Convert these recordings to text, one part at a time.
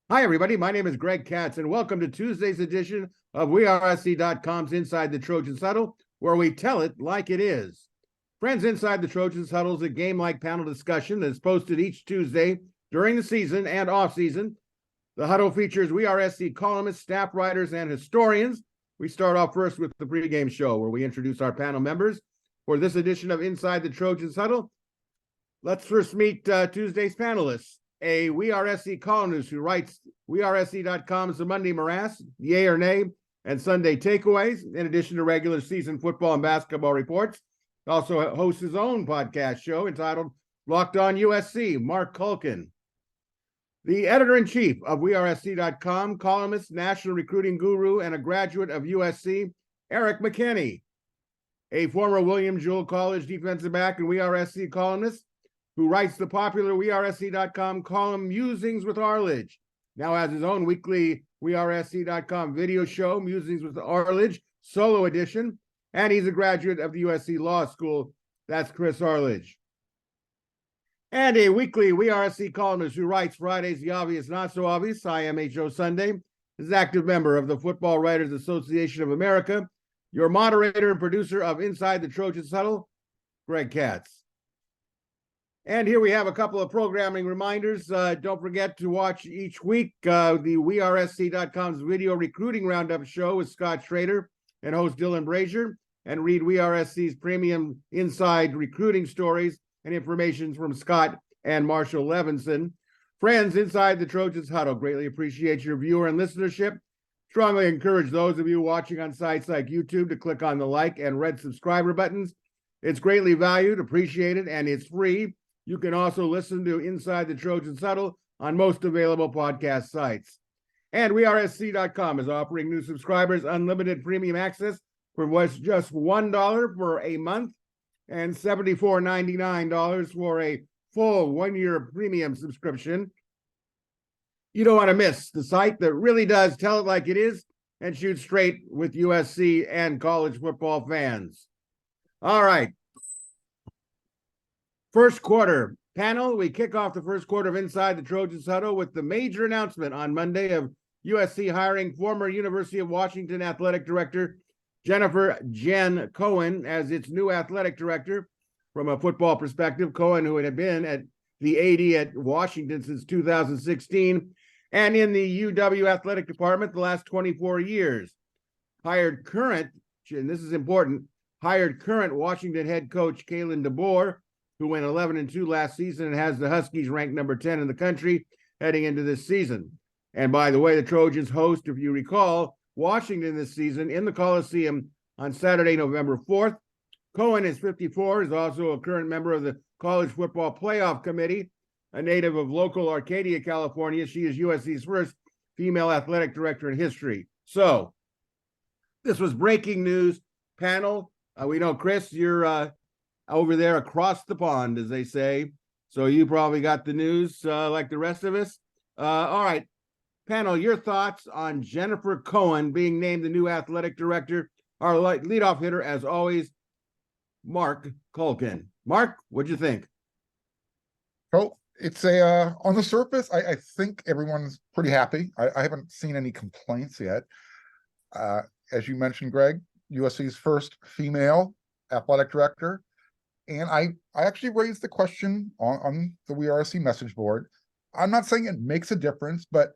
Hi, everybody. My name is Greg Katz, and welcome to Tuesday's edition of WeAreSC.com's Inside the Trojans Huddle, where we tell it like it is. Friends, Inside the Trojans Huddle is a game-like panel discussion that is posted each Tuesday during the season and off-season. The huddle features WeAreSC columnists, staff writers, and historians. We start off first with the pregame show, where we introduce our panel members. For this edition of Inside the Trojans Huddle, let's first meet Tuesday's panelists. A WeAreSC columnist who writes WeAreSC.com's The Monday Morass, Yay or Nay, and Sunday Takeaways, in addition to regular season football and basketball reports. Also hosts his own podcast show entitled Locked On USC, Marc Kulkin. The editor-in-chief of WeAreSC.com, columnist, national recruiting guru, and a graduate of USC, Erik McKinney. A former William Jewell College defensive back and WeAreSC columnist, who writes the popular WeAreSC.com column Musings with Arledge, now has his own weekly WeAreSC.com video show, Musings with Arledge, solo edition, and he's a graduate of the USC Law School. That's Chris Arledge. And a weekly WeAreSC columnist who writes Fridays the Obvious, Not So Obvious, IMHO Sunday, is an active member of the Football Writers Association of America, your moderator and producer of Inside the Trojans Huddle, Greg Katz. And here we have a couple of programming reminders. Don't forget to watch each week the WeAreSC.com's video recruiting roundup show with Scott Schrader and host Dylan Brazier, and read WeAreSC's premium inside recruiting stories and information from Scott and Marshall Levinson. Friends, Inside the Trojans Huddle, greatly appreciate your viewer and listenership. Strongly encourage those of you watching on sites like YouTube to click on the like and red subscriber buttons. It's greatly valued, appreciated, and it's free. You can also listen to Inside the Trojans Huddle on most available podcast sites. And WeAreSC.com is offering new subscribers unlimited premium access for what's just $1 for a month and $74.99 for a full one-year premium subscription. You don't want to miss the site that really does tell it like it is and shoot straight with USC and college football fans. All right. First quarter panel. We kick off the first quarter of Inside the Trojans Huddle with the major announcement on Monday of USC hiring former University of Washington athletic director Jennifer Cohen as its new athletic director. From a football perspective, Cohen, who had been at the AD at Washington since 2016 and in the UW athletic department the last 24 years, hired current, and this is important, hired current Washington head coach Kalen DeBoer, who went 11-2 last season and has the Huskies ranked number 10 in the country heading into this season. And by the way, the Trojans host, if you recall, Washington this season in the Coliseum on Saturday, November 4th. Cohen is 54, is also a current member of the College Football Playoff Committee, a native of local Arcadia, California. She is USC's first female athletic director in history. So this was breaking news panel. We know, Chris, you're over there across the pond, as they say. So you probably got the news like the rest of us. All right, panel, your thoughts on Jennifer Cohen being named the new athletic director. Our leadoff hitter, as always, Marc Kulkin. Marc, what'd you think? So it's on the surface, I think everyone's pretty happy. I haven't seen any complaints yet. As you mentioned, Greg, USC's first female athletic director. And I actually raised the question on the WeAreSC message board. I'm not saying it makes a difference, but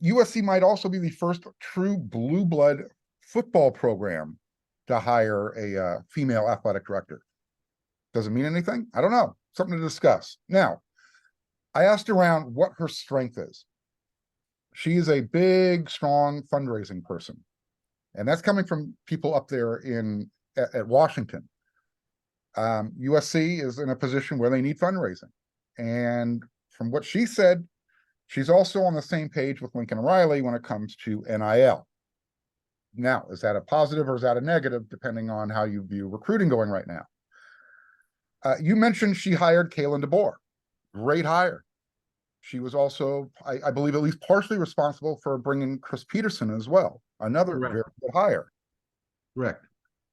USC might also be the first true blue blood football program to hire a female athletic director. Does it mean anything? I don't know. Something to discuss. Now, I asked around what her strength is. She is a big, strong fundraising person. And that's coming from people up there at Washington. USC is in a position where they need fundraising. And from what she said, she's also on the same page with Lincoln Riley when it comes to NIL. Now, is that a positive or is that a negative, depending on how you view recruiting going right now? You mentioned she hired Kalen DeBoer. Great hire. She was also, I believe, at least partially responsible for bringing Chris Peterson as well. Another Correct. very good hire. Correct.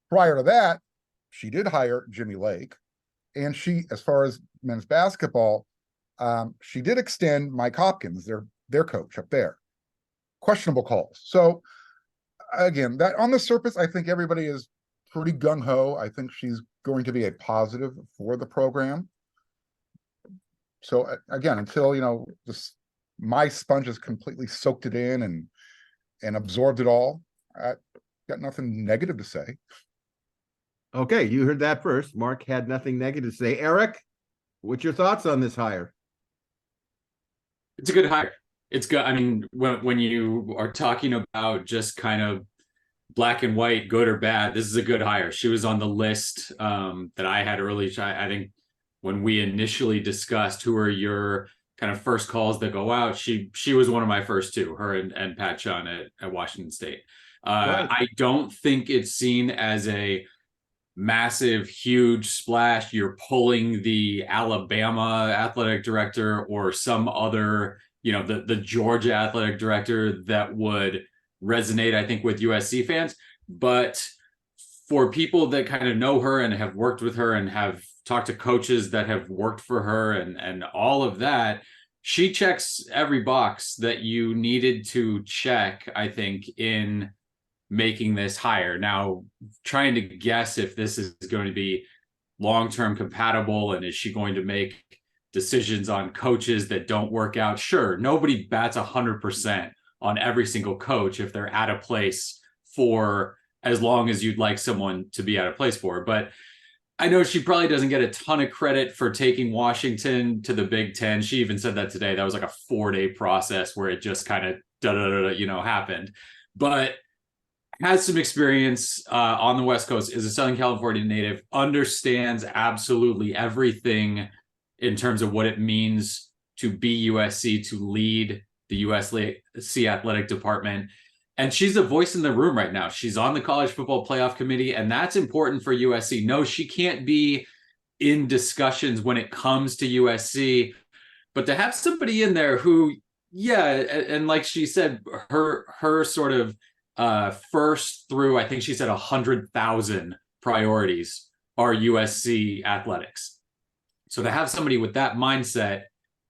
Prior to that, she did hire Jimmy Lake. And she, as far as men's basketball, she did extend Mike Hopkins, their their coach up there. Questionable calls. So again, that on the surface, I think everybody is pretty gung-ho. I think she's going to be a positive for the program. So again, until, my sponge has completely soaked it in and absorbed it all, I got nothing negative to say. Okay, you heard that first. Mark had nothing negative to say. Erik, what's your thoughts on this hire? It's a good hire. It's good. I mean, when you are talking about just kind of black and white, good or bad, this is a good hire. She was on the list that I had early. I think when we initially discussed who are your kind of first calls that go out, she was one of my first two, her and Pat Chun at Washington State. Right. I don't think it's seen as a massive, huge splash. You're pulling the Alabama athletic director or some other, the Georgia athletic director that would resonate, I think, with USC fans. But for people that kind of know her and have worked with her and have talked to coaches that have worked for her and all of that, she checks every box that you needed to check, I think, in making this hire. Now, trying to guess if this is going to be long-term compatible and is she going to make decisions on coaches that don't work out? Sure, nobody bats 100% on every single coach if they're at a place for as long as you'd like someone to be at a place for. But I know she probably doesn't get a ton of credit for taking Washington to the Big Ten. She even said that today. That was like a 4-day process where it just kind of happened. But has some experience on the West Coast, is a Southern California native, understands absolutely everything in terms of what it means to be USC, to lead the USC athletic department. And she's a voice in the room right now. She's on the college football playoff committee, and that's important for USC. No, she can't be in discussions when it comes to USC, but to have somebody in there who, and like she said, her sort of first through, I think she said 100,000 priorities are USC athletics. So to have somebody with that mindset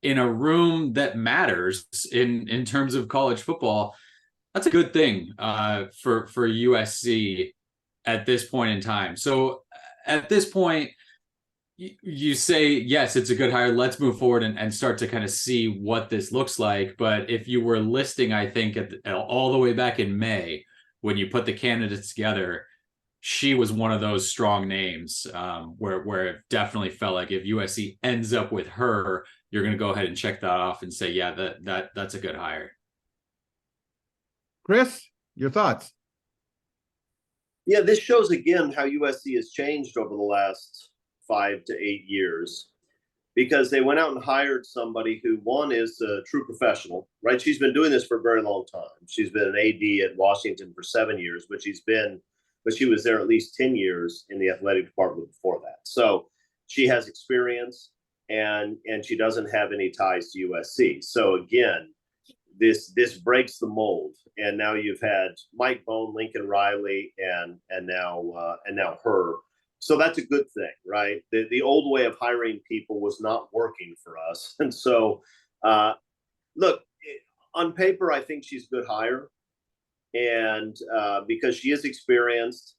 in a room that matters in terms of college football, that's a good thing for USC at this point in time. So at this point, you say, yes, it's a good hire. Let's move forward and start to kind of see what this looks like. But if you were listing, I think all the way back in May, when you put the candidates together, she was one of those strong names where it definitely felt like if USC ends up with her, you're going to go ahead and check that off and say, yeah, that's a good hire. Chris, your thoughts? Yeah, this shows again how USC has changed over the last 5 to 8 years, because they went out and hired somebody who, one, is a true professional, right? She's been doing this for a very long time. She's been an AD at Washington for 7 years, but she was there at least 10 years in the athletic department before that. So she has experience, and she doesn't have any ties to USC. So again, this breaks the mold. And now you've had Mike Bone, Lincoln Riley, and now her. So that's a good thing, right? The old way of hiring people was not working for us. And so, look, on paper, I think she's a good hire. And because she is experienced,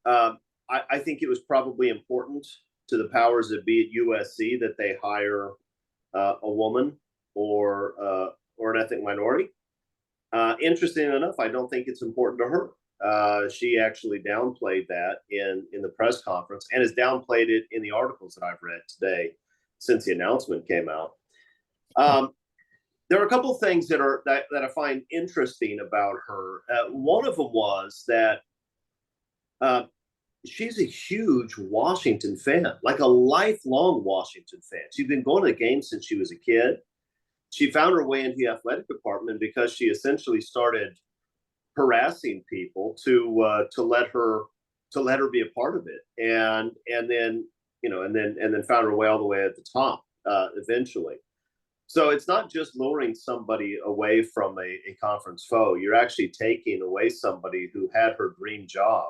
I think it was probably important to the powers that be at USC that they hire a woman or an ethnic minority. Interesting enough, I don't think it's important to her. She actually downplayed that in the press conference, and has downplayed it in the articles that I've read today since the announcement came out. There are a couple of things that I find interesting about her. One of them was that she's a huge Washington fan, like a lifelong Washington fan. She's been going to the game since she was a kid. She found her way into the athletic department because she essentially started harassing people to let her be a part of it, and then found her way all the way at the top eventually. So it's not just luring somebody away from a conference foe. You're actually taking away somebody who had her dream job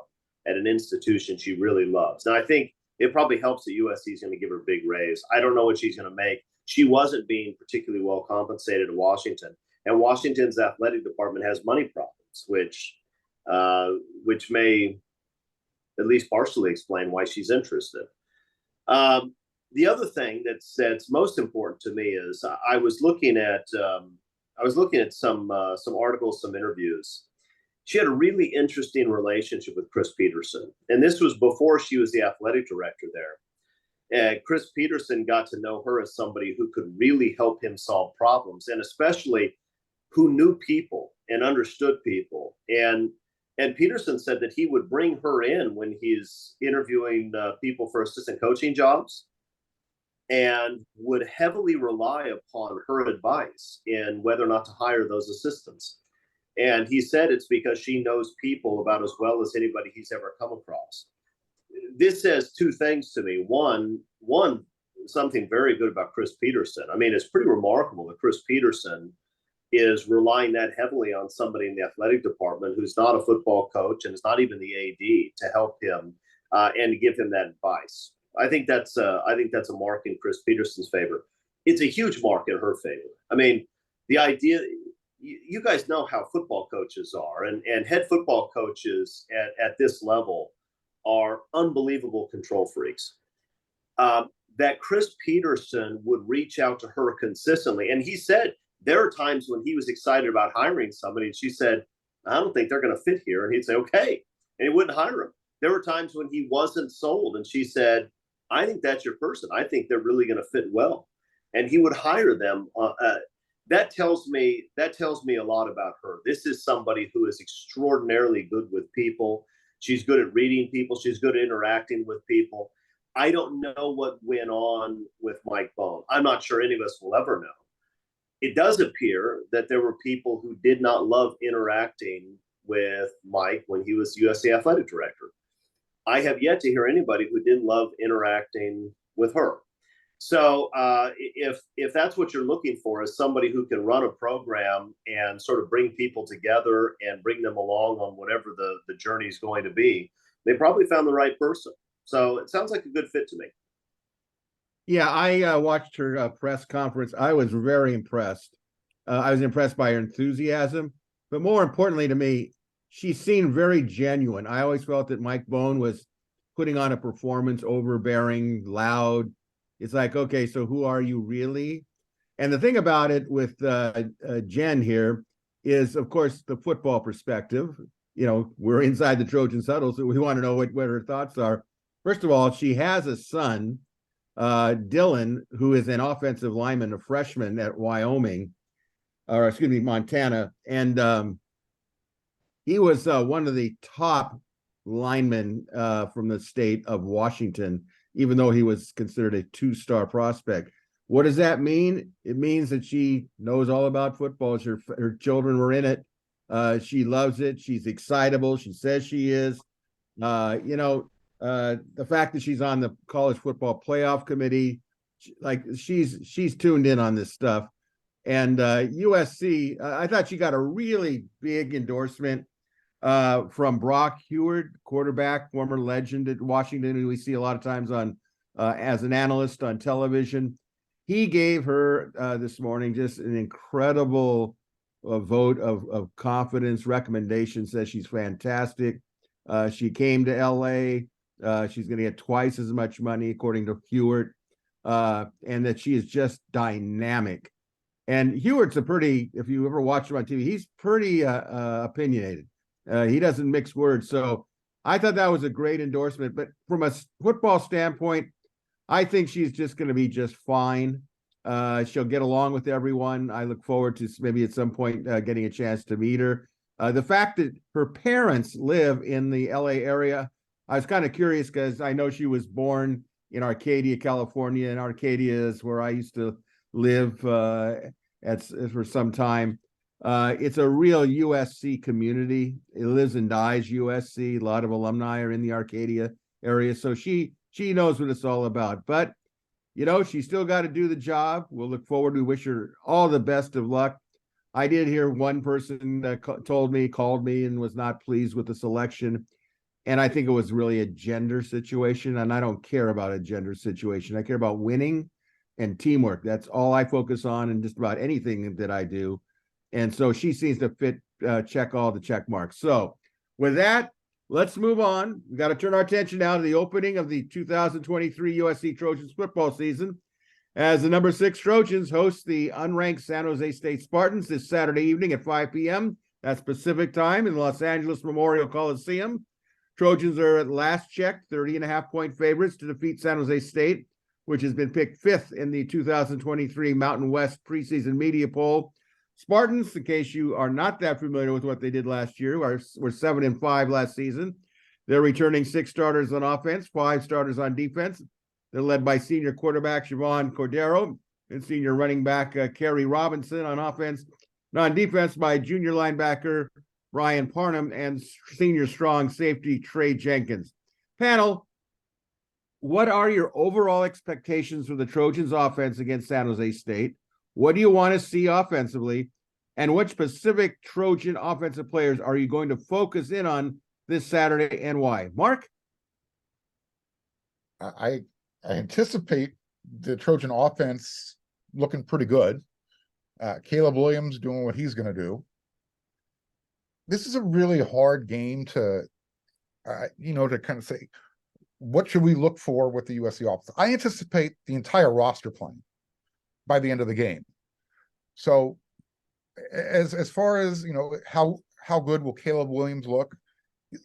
at an institution she really loves. Now, I think it probably helps that USC is going to give her a big raise. I don't know what she's going to make. She wasn't being particularly well compensated at Washington. And Washington's athletic department has money problems, which may at least partially explain why she's interested. The other thing that's most important to me is I was looking at some articles, some interviews. She had a really interesting relationship with Chris Peterson, and this was before she was the athletic director there. And Chris Peterson got to know her as somebody who could really help him solve problems, and especially who knew people and understood people. And Peterson said that he would bring her in when he's interviewing people for assistant coaching jobs, and would heavily rely upon her advice in whether or not to hire those assistants. And he said it's because she knows people about as well as anybody he's ever come across. This says two things to me. One, something very good about Chris Peterson. I mean, it's pretty remarkable that Chris Peterson is relying that heavily on somebody in the athletic department who's not a football coach and is not even the AD to help him and give him that advice. I think that's a mark in Chris Peterson's favor. It's a huge mark in her favor. I mean, the idea, you guys know how football coaches are, and head football coaches at this level are unbelievable control freaks. That Chris Peterson would reach out to her consistently. And he said there are times when he was excited about hiring somebody, and she said, I don't think they're going to fit here. And he'd say, okay. And he wouldn't hire him. There were times when he wasn't sold, and she said, I think that's your person. I think they're really going to fit well. And he would hire them. That tells me a lot about her. This is somebody who is extraordinarily good with people. She's good at reading people. She's good at interacting with people. I don't know what went on with Mike Bohn. I'm not sure any of us will ever know. It does appear that there were people who did not love interacting with Mike when he was USC athletic director. I have yet to hear anybody who didn't love interacting with her. So if that's what you're looking for, is somebody who can run a program and sort of bring people together and bring them along on whatever the journey is going to be, they probably found the right person. So it sounds like a good fit to me. Yeah, I watched her press conference. I was very impressed. I was impressed by her enthusiasm, but more importantly to me, she seemed very genuine. I always felt that Mike Bohn was putting on a performance, overbearing, loud. It's like, okay, so who are you really? And the thing about it with Jen here is, of course, the football perspective. You know, we're inside the Trojans Huddle, so we want to know what her thoughts are. First of all, she has a son, Dylan, who is an offensive lineman, a freshman at Montana. And he was one of the top linemen from the state of Washington, even though he was considered a two-star prospect. What does that mean? It means that she knows all about football. Her children were in it. She loves it. She's excitable. She says she is. The fact that she's on the college football playoff committee, she's tuned in on this stuff. And USC, I thought she got a really big endorsement from Brock Heward, quarterback, former legend at Washington, who we see a lot of times on as an analyst on television. He gave her this morning just an incredible vote of confidence, recommendation, says she's fantastic. She came to LA. She's going to get twice as much money, according to Heward, and that she is just dynamic. And Heward's if you ever watch him on TV, he's pretty opinionated. He doesn't mix words. So I thought that was a great endorsement. But from a football standpoint, I think she's just going to be just fine. She'll get along with everyone. I look forward to maybe at some point getting a chance to meet her. The fact that her parents live in the LA area, I was kind of curious because I know she was born in Arcadia, California, and Arcadia is where I used to live for some time. It's a real USC community. It lives and dies USC. A lot of alumni are in the Arcadia area. So she knows what it's all about. But, she's still got to do the job. We'll look forward to wish her all the best of luck. I did hear one person called me and was not pleased with the selection. And I think it was really a gender situation. And I don't care about a gender situation. I care about winning and teamwork. That's all I focus on in just about anything that I do. And so she seems to check all the check marks. So with that, let's move on. We got to turn our attention now to the opening of the 2023 USC Trojans football season, as the number 6 Trojans host the unranked San Jose State Spartans this Saturday evening at 5 p.m. That's Pacific time in Los Angeles Memorial Coliseum. Trojans are at last check 30.5-point favorites to defeat San Jose State, which has been picked 5th in the 2023 Mountain West preseason media poll. Spartans, in case you are not that familiar with what they did last year, were 7-5 last season. They're returning 6 starters on offense, 5 starters on defense. They're led by senior quarterback Siobhan Cordero and senior running back Kerry Robinson on offense. On defense by junior linebacker Brian Parnham and senior strong safety Trey Jenkins. Panel, what are your overall expectations for the Trojans offense against San Jose State? What do you want to see offensively? And what specific Trojan offensive players are you going to focus in on this Saturday and why? Mark? I anticipate the Trojan offense looking pretty good. Caleb Williams doing what he's going to do. This is a really hard game to, to kind of say, what should we look for with the USC offense? I anticipate the entire roster playing by the end of the game. So as far as, how good will Caleb Williams look?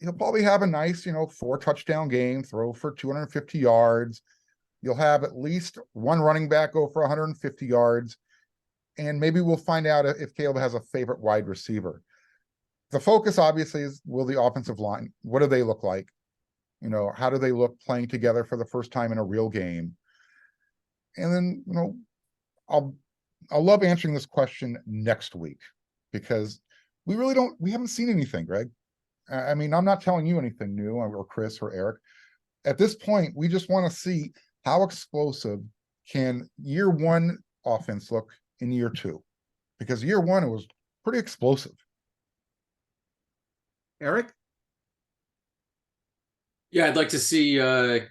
He'll probably have a nice, 4-touchdown game, throw for 250 yards. You'll have at least one running back go for 150 yards. And maybe we'll find out if Caleb has a favorite wide receiver. The focus, obviously, is will the offensive line, what do they look like? How do they look playing together for the first time in a real game? And then, I'll love answering this question next week, because we haven't seen anything, Greg. I mean, I'm not telling you anything new, or Chris or Eric. At this point, we just want to see how explosive can year one offense look in year two, because year one, it was pretty explosive. Eric? Yeah, I'd like to see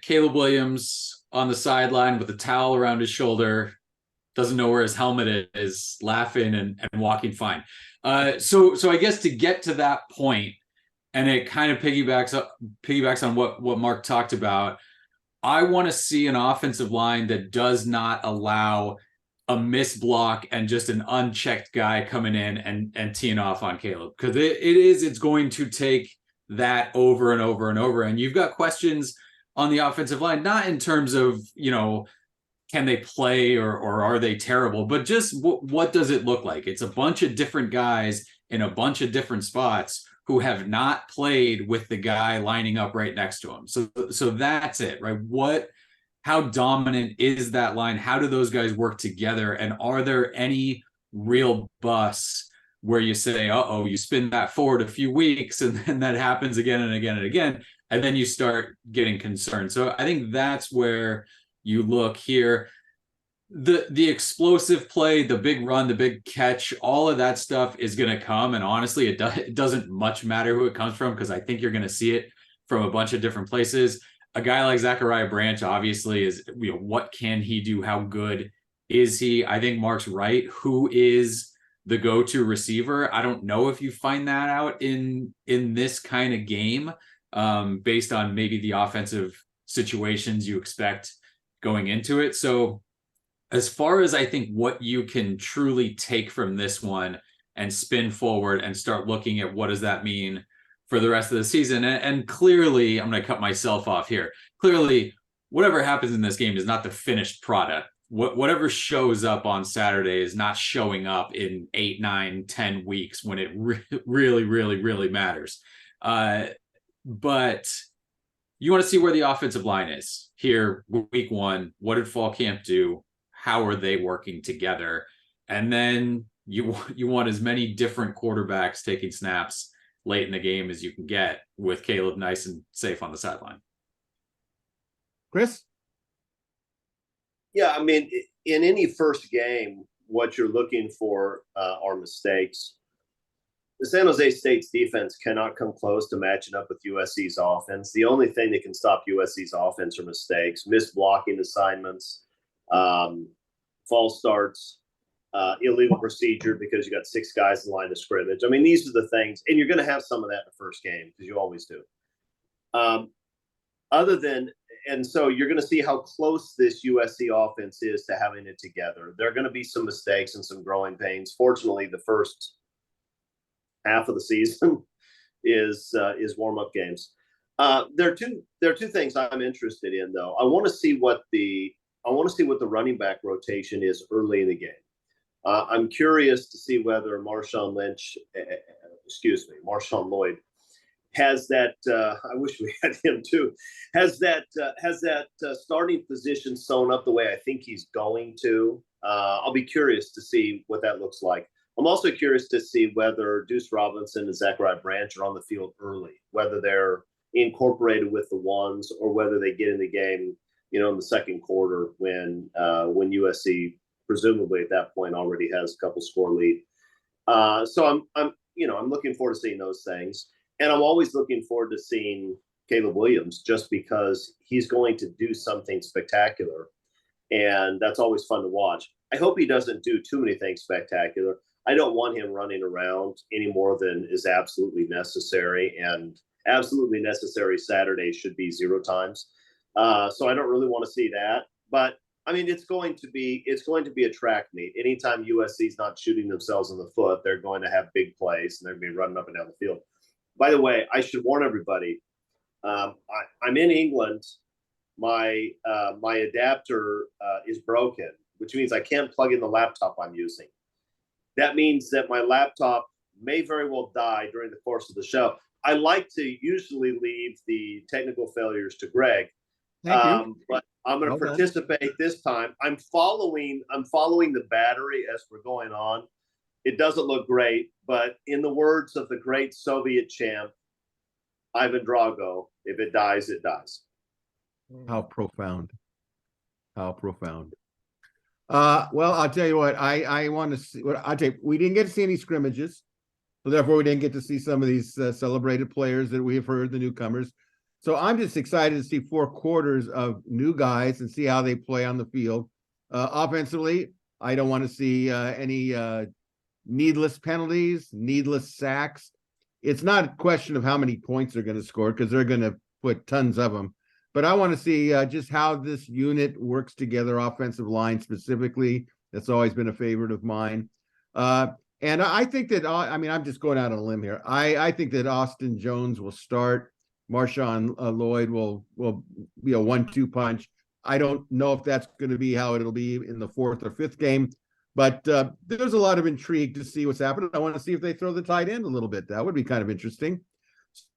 Caleb Williams on the sideline with a towel around his shoulder, doesn't know where his helmet is, laughing and walking fine. So I guess to get to that point, and it kind of piggybacks on what Mark talked about, I want to see an offensive line that does not allow a miss block and just an unchecked guy coming in and teeing off on Caleb, because it's going to take that over and over and over. And you've got questions on the offensive line, not in terms of, can they play or are they terrible, but just what does it look like? It's a bunch of different guys in a bunch of different spots who have not played with the guy lining up right next to him. So that's it, right? How dominant is that line? How do those guys work together? And are there any real busts where you say, you spin that forward a few weeks and then that happens again and again and again, and then you start getting concerned. So I think that's where you look here. The explosive play, the big run, the big catch, all of that stuff is going to come. And honestly, it doesn't much matter who it comes from, because I think you're going to see it from a bunch of different places. A guy like Zachariah Branch, obviously, is, what can he do? How good is he? I think Mark's right. Who is the go-to receiver? I don't know if you find that out in this kind of game, based on maybe the offensive situations you expect going into it. So as far as I think what you can truly take from this one and spin forward and start looking at what does that mean for the rest of the season. And clearly, I'm going to cut myself off here. Clearly, whatever happens in this game is not the finished product. Whatever shows up on Saturday is not showing up in 8, 9, 10 weeks when it really, really, really matters. But you want to see where the offensive line is here week one. What did fall camp do? How are they working together? And then you want as many different quarterbacks taking snaps late in the game as you can get, with Caleb nice and safe on the sideline. Chris? Yeah, I mean, in any first game, what you're looking for are mistakes. The San Jose State's defense cannot come close to matching up with USC's offense. The only thing that can stop USC's offense are mistakes, missed blocking assignments, false starts. illegal procedure because you got 6 guys in line of scrimmage. I mean, these are the things, and you're going to have some of that in the first game because you always do. And so you're going to see how close this USC offense is to having it together. There are going to be some mistakes and some growing pains. Fortunately, the first half of the season is warm-up games. There are two things I'm interested in, though. I want to see what the running back rotation is early in the game. I'm curious to see whether Marshawn Lloyd has that. I wish we had him too. Has that starting position sewn up the way I think he's going to. I'll be curious to see what that looks like. I'm also curious to see whether Deuce Robinson and Zachariah Branch are on the field early, whether they're incorporated with the ones or whether they get in the game, in the second quarter when USC presumably at that point already has a couple score lead. So I'm looking forward to seeing those things, and I'm always looking forward to seeing Caleb Williams just because he's going to do something spectacular, and that's always fun to watch. I hope he doesn't do too many things spectacular. I don't want him running around any more than is absolutely necessary, and absolutely necessary Saturday should be 0 times. So I don't really want to see that, but I mean, it's going to be a track meet. Anytime USC's not shooting themselves in the foot, they're going to have big plays and they're going to be running up and down the field. By the way, I should warn everybody. I'm in England. My adapter is broken, which means I can't plug in the laptop I'm using. That means that my laptop may very well die during the course of the show. I like to usually leave the technical failures to Greg. Thank you. But I'm going to participate this time. I'm following the battery as we're going on. It doesn't look great, but in the words of the great Soviet champ, Ivan Drago, if it dies, it dies. How profound. How profound. Well, I'll tell you what, I want to see what I'll tell you. We didn't get to see any scrimmages, so therefore we didn't get to see some of these celebrated players that we have heard, the newcomers. So I'm just excited to see 4 quarters of new guys and see how they play on the field. Offensively, I don't want to see any needless penalties, needless sacks. It's not a question of how many points they're going to score because they're going to put tons of them. But I want to see just how this unit works together, offensive line specifically. That's always been a favorite of mine. And I think that, I'm just going out on a limb here. I think that Austin Jones will start. Marshawn Lloyd will be a 1-2 punch. I don't know if that's going to be how it'll be in the 4th or 5th game, but there's a lot of intrigue to see what's happening. I want to see if they throw the tight end a little bit. That would be kind of interesting.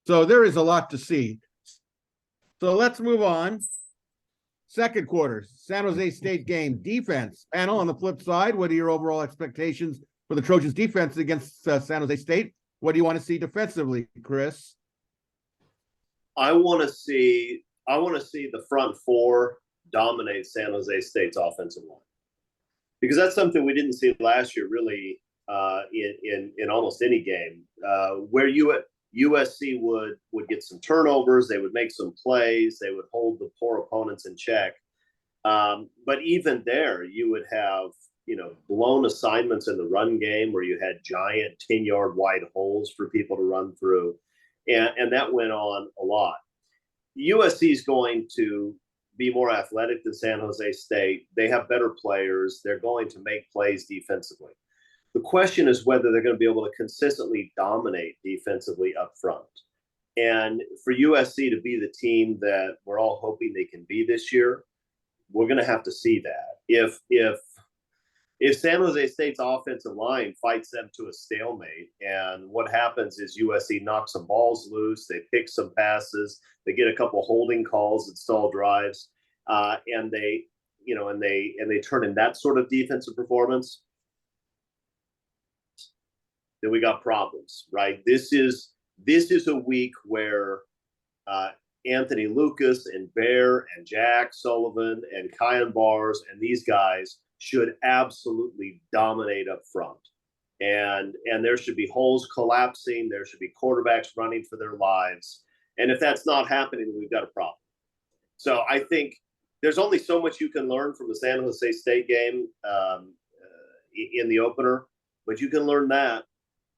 So there is a lot to see. So let's move on. Second quarter, San Jose State game defense. Panel, on the flip side, what are your overall expectations for the Trojans defense against San Jose State? What do you want to see defensively, Chris? I want to see the front 4 dominate San Jose State's offensive line, because that's something we didn't see last year, really, in almost any game, where USC would get some turnovers, they would make some plays, they would hold the poor opponents in check. But even there, you would have blown assignments in the run game where you had giant 10-yard wide holes for people to run through. And that went on a lot. USC is going to be more athletic than San Jose State. They have better players. They're going to make plays defensively. The question is whether they're going to be able to consistently dominate defensively up front. And for USC to be the team that we're all hoping they can be this year, we're going to have to see that. If San Jose State's offensive line fights them to a stalemate, and what happens is USC knocks some balls loose, they pick some passes, they get a couple holding calls that stall drives, and they turn in that sort of defensive performance, then we got problems, right? This is a week where Anthony Lucas and Bear and Jack Sullivan and Kyan Bars and these guys should absolutely dominate up front. And there should be holes collapsing. There should be quarterbacks running for their lives. And if that's not happening, we've got a problem. So I think there's only so much you can learn from the San Jose State game. in the opener, but you can learn that.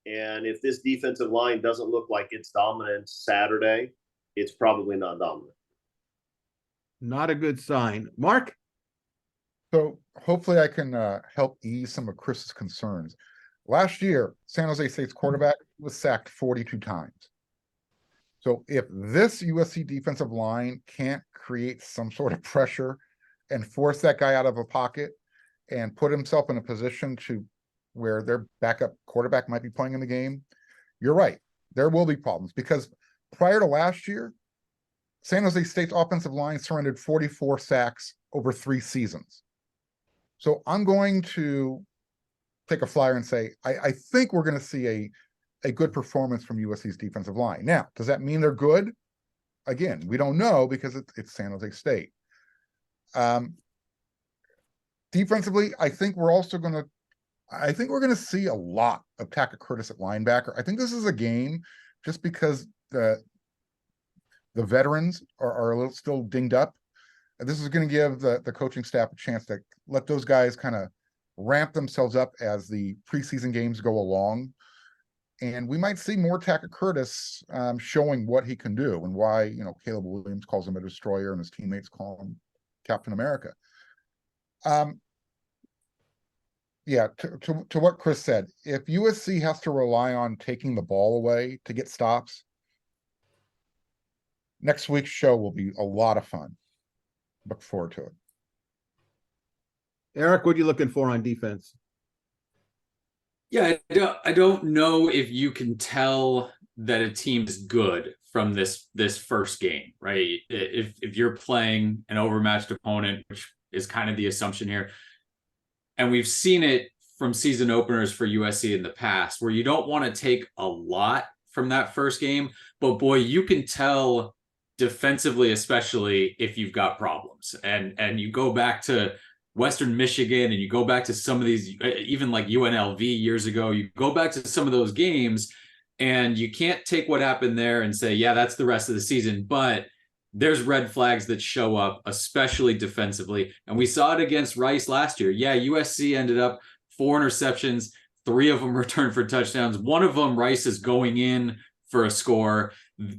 And if this defensive line doesn't look like it's dominant Saturday, it's probably not dominant. Not a good sign. Mark? So hopefully I can help ease some of Chris's concerns. Last year, San Jose State's quarterback was sacked 42 times. So if this USC defensive line can't create some sort of pressure and force that guy out of a pocket and put himself in a position to where their backup quarterback might be playing in the game, you're right. There will be problems because prior to last year, San Jose State's offensive line surrendered 44 sacks over 3 seasons. So I'm going to take a flyer and say, I think we're going to see a good performance from USC's defensive line. Now, does that mean they're good? Again, we don't know because it's San Jose State. Defensively, I think we're going to see a lot of Tackett Curtis at linebacker. I think this is a game just because the veterans are a little still dinged up. And this is going to give the coaching staff a chance to let those guys kind of ramp themselves up as the preseason games go along. And we might see more Tackett Curtis showing what he can do and why, Caleb Williams calls him a destroyer and his teammates call him Captain America. Yeah, to what Chris said, if USC has to rely on taking the ball away to get stops, next week's show will be a lot of fun. Look forward to it. Erik, what are you looking for on defense? Yeah, I don't know if you can tell that a team is good from this first game, right? If you're playing an overmatched opponent, which is kind of the assumption here, and we've seen it from season openers for USC in the past, where you don't want to take a lot from that first game, but boy, you can tell defensively, especially if you've got problems. And you go back to Western Michigan and you go back to some of these, even like UNLV years ago, you go back to some of those games and you can't take what happened there and say, yeah, that's the rest of the season. But there's red flags that show up, especially defensively. And we saw it against Rice last year. Yeah, USC ended up 4 interceptions, 3 of them returned for touchdowns. One of them, Rice is going in for a score.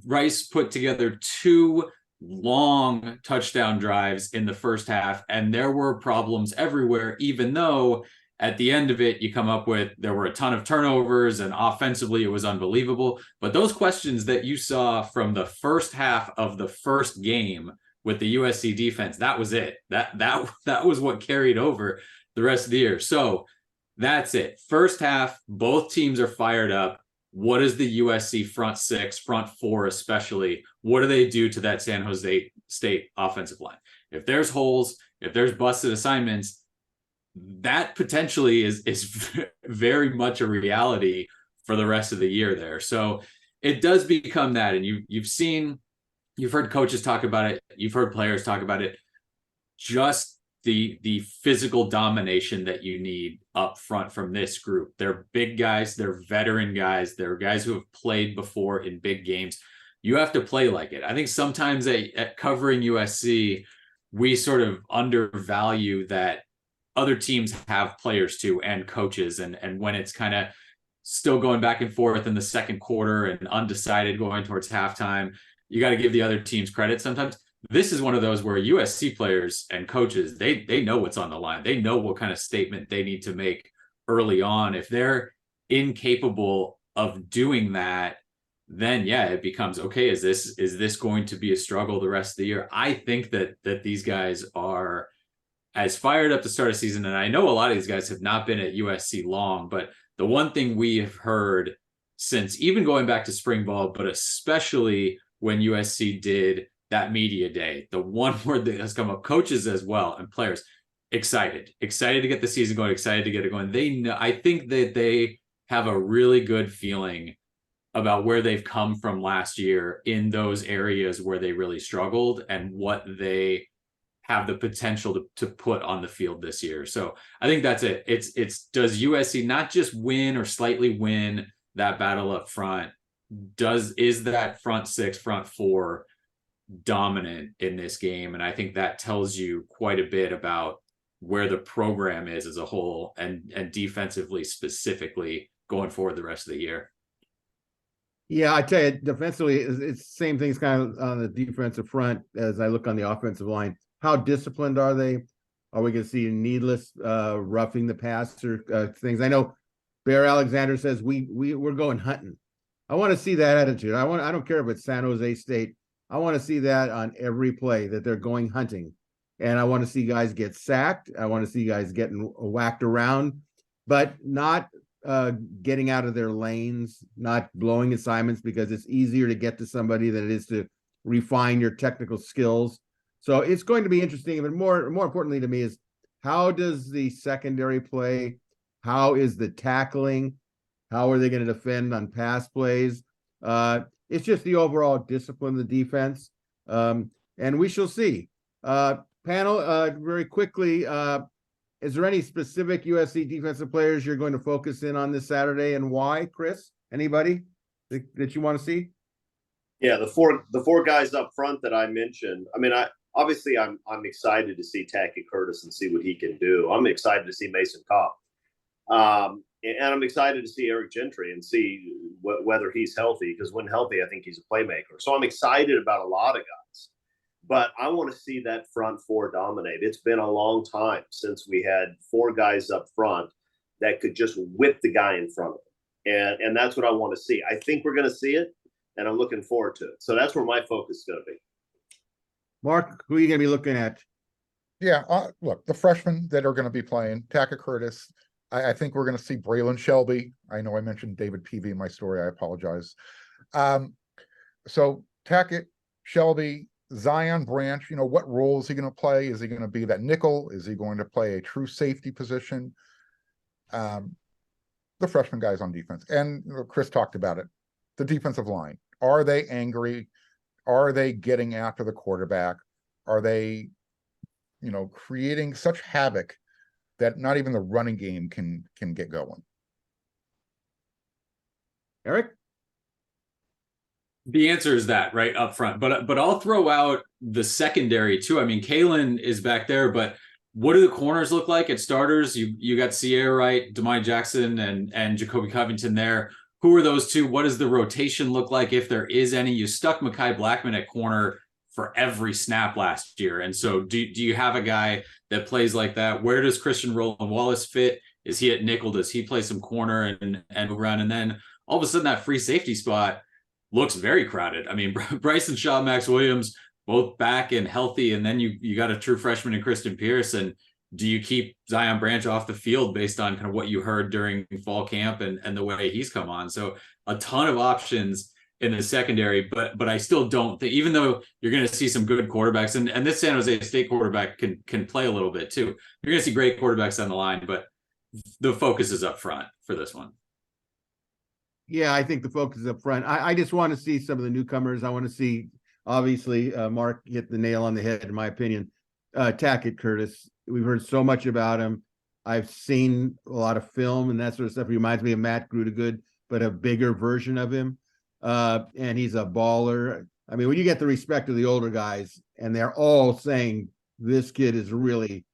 Rice put together 2 long touchdown drives in the first half, and there were problems everywhere, even though at the end of it, you come up with, there were a ton of turnovers and offensively it was unbelievable. But those questions that you saw from the first half of the first game with the USC defense, that was it. That was what carried over the rest of the year. So that's it. First half, both teams are fired up. What is the USC front 6, front 4 especially? What do they do to that San Jose State offensive line? If there's holes, if there's busted assignments, that potentially is very much a reality for the rest of the year there. So it does become that. And you've heard coaches talk about it. You've heard players talk about it. Just the physical domination that you need up front from this group. They're big guys, they're veteran guys, they're guys who have played before in big games. You have to play like it. I think sometimes at covering USC, we sort of undervalue that other teams have players too and coaches. And when it's kind of still going back and forth in the second quarter and undecided going towards halftime, you got to give the other teams credit sometimes. This is one of those where USC players and coaches, they know what's on the line. They know what kind of statement they need to make early on. If they're incapable of doing that, then yeah, it becomes, okay, is this going to be a struggle the rest of the year? I think that these guys are as fired up to start a season. And I know a lot of these guys have not been at USC long, but the one thing we have heard since even going back to spring ball, but especially when USC did that media day, the one word that has come up, coaches as well and players, excited to get the season going, excited to get it going. They know, I think that they have a really good feeling about where they've come from last year in those areas where they really struggled and what they have the potential to put on the field this year. So I think that's it. It's does USC not just win or slightly win that battle up front? Is that front 6, front 4 dominant in this game? And I think that tells you quite a bit about where the program is as a whole, and defensively specifically going forward the rest of the year. Yeah, I tell you, defensively, it's same things kind of on the defensive front as I look on the offensive line. How disciplined are they? Are we going to see needless roughing the passer things? I know Bear Alexander says we're going hunting. I want to see that attitude. I don't care if it's San Jose State. I want to see that on every play, that they're going hunting. And I want to see guys get sacked. I want to see guys getting whacked around, but not getting out of their lanes, not blowing assignments, because it's easier to get to somebody than it is to refine your technical skills. So it's going to be interesting. But more importantly to me is, how does the secondary play? How is the tackling? How are they going to defend on pass plays? It's just the overall discipline of the defense. And we shall see. Panel, very quickly, is there any specific USC defensive players you're going to focus in on this Saturday, and why, Chris? Anybody that you want to see? Yeah, the four guys up front that I mentioned. I mean, I'm excited to see Tackett Curtis and see what he can do. I'm excited to see Mason Cobb. And I'm excited to see Eric Gentry and see whether he's healthy, because when healthy, I think he's a playmaker. So I'm excited about a lot of guys. But I want to see that front four dominate. It's been a long time since we had four guys up front that could just whip the guy in front of them. And that's what I want to see. I think we're going to see it, and I'm looking forward to it. So that's where my focus is going to be. Mark, who are you going to be looking at? Yeah, look, the freshmen that are going to be playing, Tackett Curtis. I think we're going to see Braylon Shelby. I know I mentioned David Peavy in my story. I apologize. So Tackett, Shelby, Zion Branch, what role is he going to play? Is he going to be that nickel? Is he going to play a true safety position? The freshman guys on defense. And Chris talked about it. The defensive line. Are they angry? Are they getting after the quarterback? Are they, creating such havoc that not even the running game can get going? Eric? The answer is that right up front, but I'll throw out the secondary too. I mean, Kalen is back there, but what do the corners look like at starters? You got Sierra Wright, Demai Jackson, and Jacoby Covington there. Who are those two? What does the rotation look like, if there is any? You stuck Mekhi Blackman at corner for every snap last year, and so do you have a guy that plays like that? Where does Christian Roland Wallace fit? Is he at nickel? Does he play some corner and move around? And then all of a sudden, that free safety spot looks very crowded. I mean, Bryson Shaw, Max Williams, both back and healthy. And then you got a true freshman in Kristen Pierce. And do you keep Zion Branch off the field based on kind of what you heard during fall camp and the way he's come on? So a ton of options in the secondary, but I still don't think, even though you're going to see some good quarterbacks, and this San Jose State quarterback can play a little bit too. You're going to see great quarterbacks on the line, but the focus is up front for this one. Yeah, I think the focus is up front. I just want to see some of the newcomers. I want to see, obviously, Mark hit the nail on the head, in my opinion. Tackett Curtis. We've heard so much about him. I've seen a lot of film and that sort of stuff. He reminds me of Matt Grudegood, but a bigger version of him. And he's a baller. I mean, when you get the respect of the older guys, and they're all saying this kid is really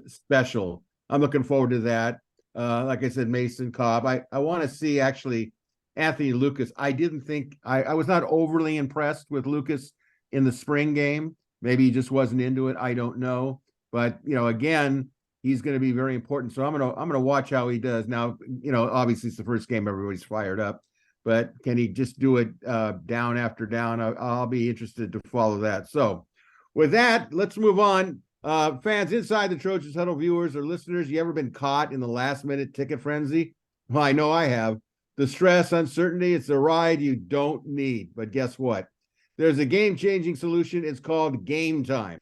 special, I'm looking forward to that. Like I said, Mason Cobb. I want to see actually Anthony Lucas. I didn't think I was not overly impressed with Lucas in the spring game. Maybe he just wasn't into it. I don't know. But again, he's going to be very important. So I'm gonna watch how he does. Now, obviously it's the first game, everybody's fired up. But can he just do it down after down? I'll be interested to follow that. So with that, let's move on. Fans, Inside the Trojans Huddle viewers or listeners, you ever been caught in the last minute ticket frenzy? Well, I know I have. The stress, uncertainty, it's a ride you don't need. But guess what? There's a game-changing solution. It's called Game Time.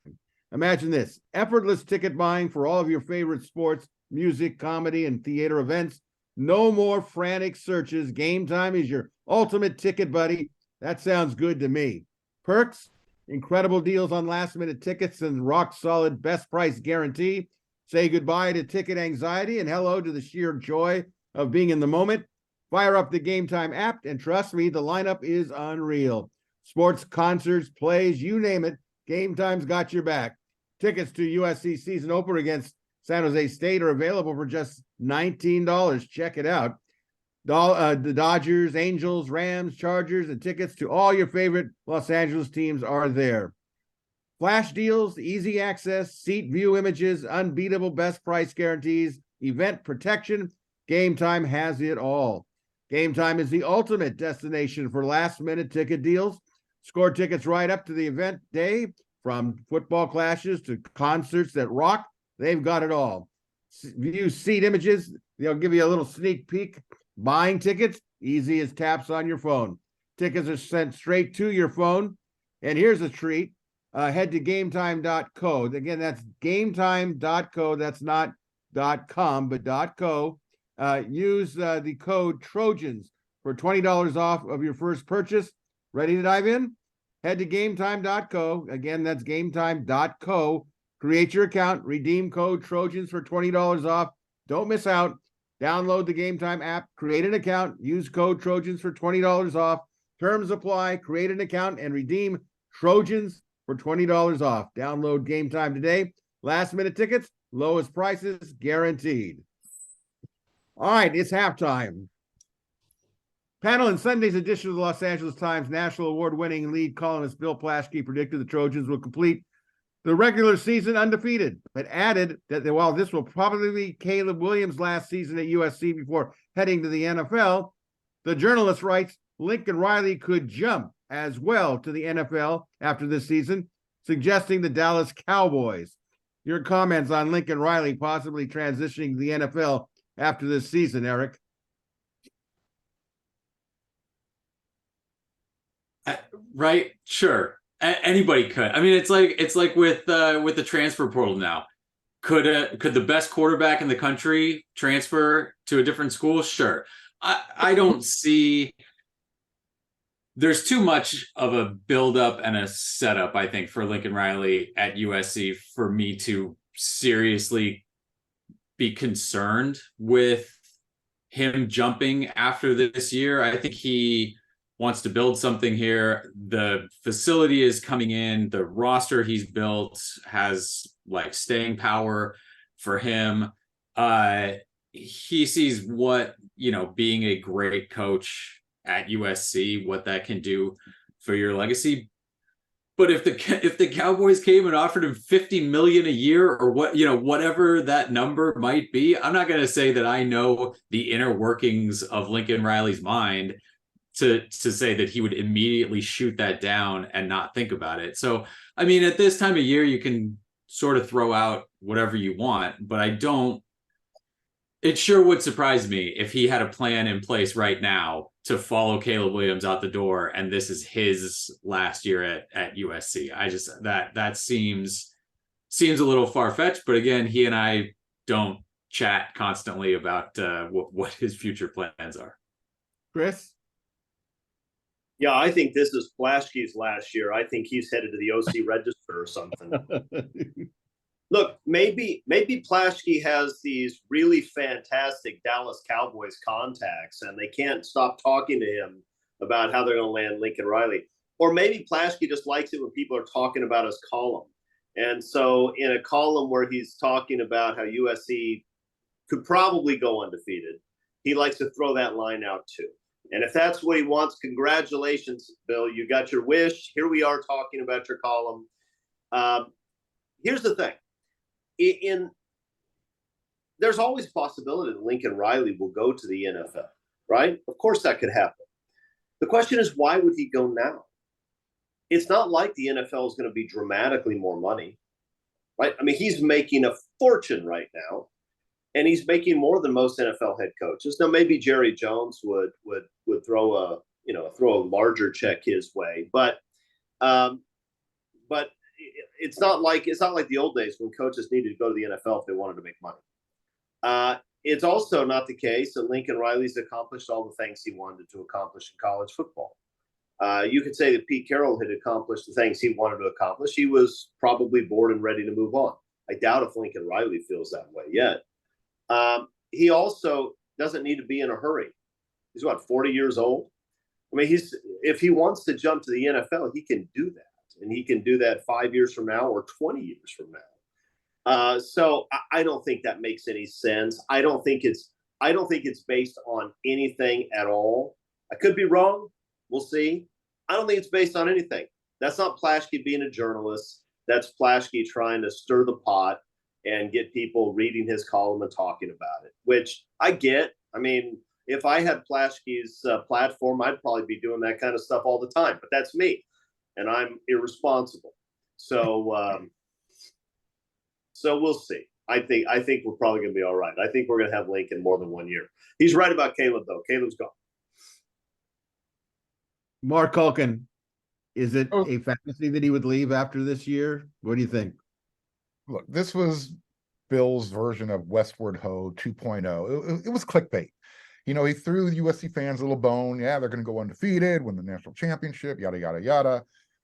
Imagine this: effortless ticket buying for all of your favorite sports, music, comedy, and theater events. No more frantic searches. Game Time is your ultimate ticket buddy. That sounds good to me. Perks: incredible deals on last-minute tickets and rock-solid best price guarantee. Say goodbye to ticket anxiety and hello to the sheer joy of being in the moment. Fire up the Game Time app, and trust me, the lineup is unreal. Sports, concerts, plays, you name it, Game Time's got your back. Tickets to USC season opener against San Jose State are available for just $19. Check it out. The Dodgers, Angels, Rams, Chargers, and tickets to all your favorite Los Angeles teams are there. Flash deals, easy access, seat view images, unbeatable best price guarantees, event protection. Game Time has it all. Game Time is the ultimate destination for last-minute ticket deals. Score tickets right up to the event day, from football clashes to concerts that rock. They've got it all. View seat images. They'll give you a little sneak peek. Buying tickets, easy as taps on your phone. Tickets are sent straight to your phone. And here's a treat. Head to gametime.co. Again, that's gametime.co. That's not .com, but .co. Use the code Trojans for $20 off of your first purchase. Ready to dive in? Head to gametime.co. Again, that's gametime.co. Create your account. Redeem code Trojans for $20 off. Don't miss out. Download the Game Time app. Create an account. Use code Trojans for $20 off. Terms apply. Create an account and redeem Trojans for $20 off. Download Game Time today. Last minute tickets, lowest prices guaranteed. All right, it's halftime. Panel in Sunday's edition of the Los Angeles Times national award-winning lead columnist Bill Plaschke predicted the Trojans will complete the regular season undefeated, but added that while this will probably be Caleb Williams' last season at USC before heading to the NFL, the journalist writes Lincoln Riley could jump as well to the NFL after this season, suggesting the Dallas Cowboys. Your comments on Lincoln Riley possibly transitioning to the NFL after this season, Erik? Right? Sure. Anybody could. I mean, it's like with the transfer portal now. Could the best quarterback in the country transfer to a different school? Sure. I don't see. There's too much of a buildup and a setup, I think, for Lincoln Riley at USC for me to seriously be concerned with him jumping after this year. I think he wants to build something here. The facility is coming in. The roster he's built has like staying power for him. He sees what, being a great coach at USC, what that can do for your legacy. But if the Cowboys came and offered him $50 million a year or whatever that number might be, I'm not going to say that I know the inner workings of Lincoln Riley's mind to say that he would immediately shoot that down and not think about it. So, I mean, at this time of year, you can sort of throw out whatever you want, but it sure would surprise me if he had a plan in place right now to follow Caleb Williams out the door, and this is his last year at USC. I just, that seems a little far-fetched, but again, he and I don't chat constantly about what his future plans are. Chris? Yeah, I think this is Plaschke's last year. I think he's headed to the OC Register or something. Look, maybe Plaschke has these really fantastic Dallas Cowboys contacts, and they can't stop talking to him about how they're going to land Lincoln Riley. Or maybe Plaschke just likes it when people are talking about his column. And so in a column where he's talking about how USC could probably go undefeated, he likes to throw that line out too. And if that's what he wants, congratulations, Bill. You got your wish. Here we are talking about your column. Here's the thing. There's always a possibility that Lincoln Riley will go to the NFL, right? Of course that could happen. The question is, why would he go now? It's not like the NFL is going to be dramatically more money, right? I mean, he's making a fortune right now, and he's making more than most NFL head coaches. Now, maybe Jerry Jones would throw a larger check his way, but it's not like the old days when coaches needed to go to the NFL if they wanted to make money. It's also not the case that Lincoln Riley's accomplished all the things he wanted to accomplish in college football. You could say that Pete Carroll had accomplished the things he wanted to accomplish. He was probably bored and ready to move on. I doubt if Lincoln Riley feels that way yet. He also doesn't need to be in a hurry. He's 40 years old. I mean, if he wants to jump to the NFL, he can do that. And he can do that 5 years from now or 20 years from now. So I don't think that makes any sense. I don't think it's based on anything at all. I could be wrong. We'll see. I don't think it's based on anything. That's not Plaschke being a journalist. That's Plaschke trying to stir the pot and get people reading his column and talking about it, which I get. I mean, if I had Plaschke's platform, I'd probably be doing that kind of stuff all the time, but that's me, and I'm irresponsible. So, so we'll see. I think we're probably going to be all right. I think we're going to have Lincoln more than 1 year. He's right about Caleb, though. Caleb's gone. Marc Kulkin, is it a fantasy that he would leave after this year? What do you think? Look, this was Bill's version of Westward Ho 2.0. It was clickbait. You know, he threw the USC fans a little bone. Yeah, they're going to go undefeated, win the national championship, yada, yada, yada.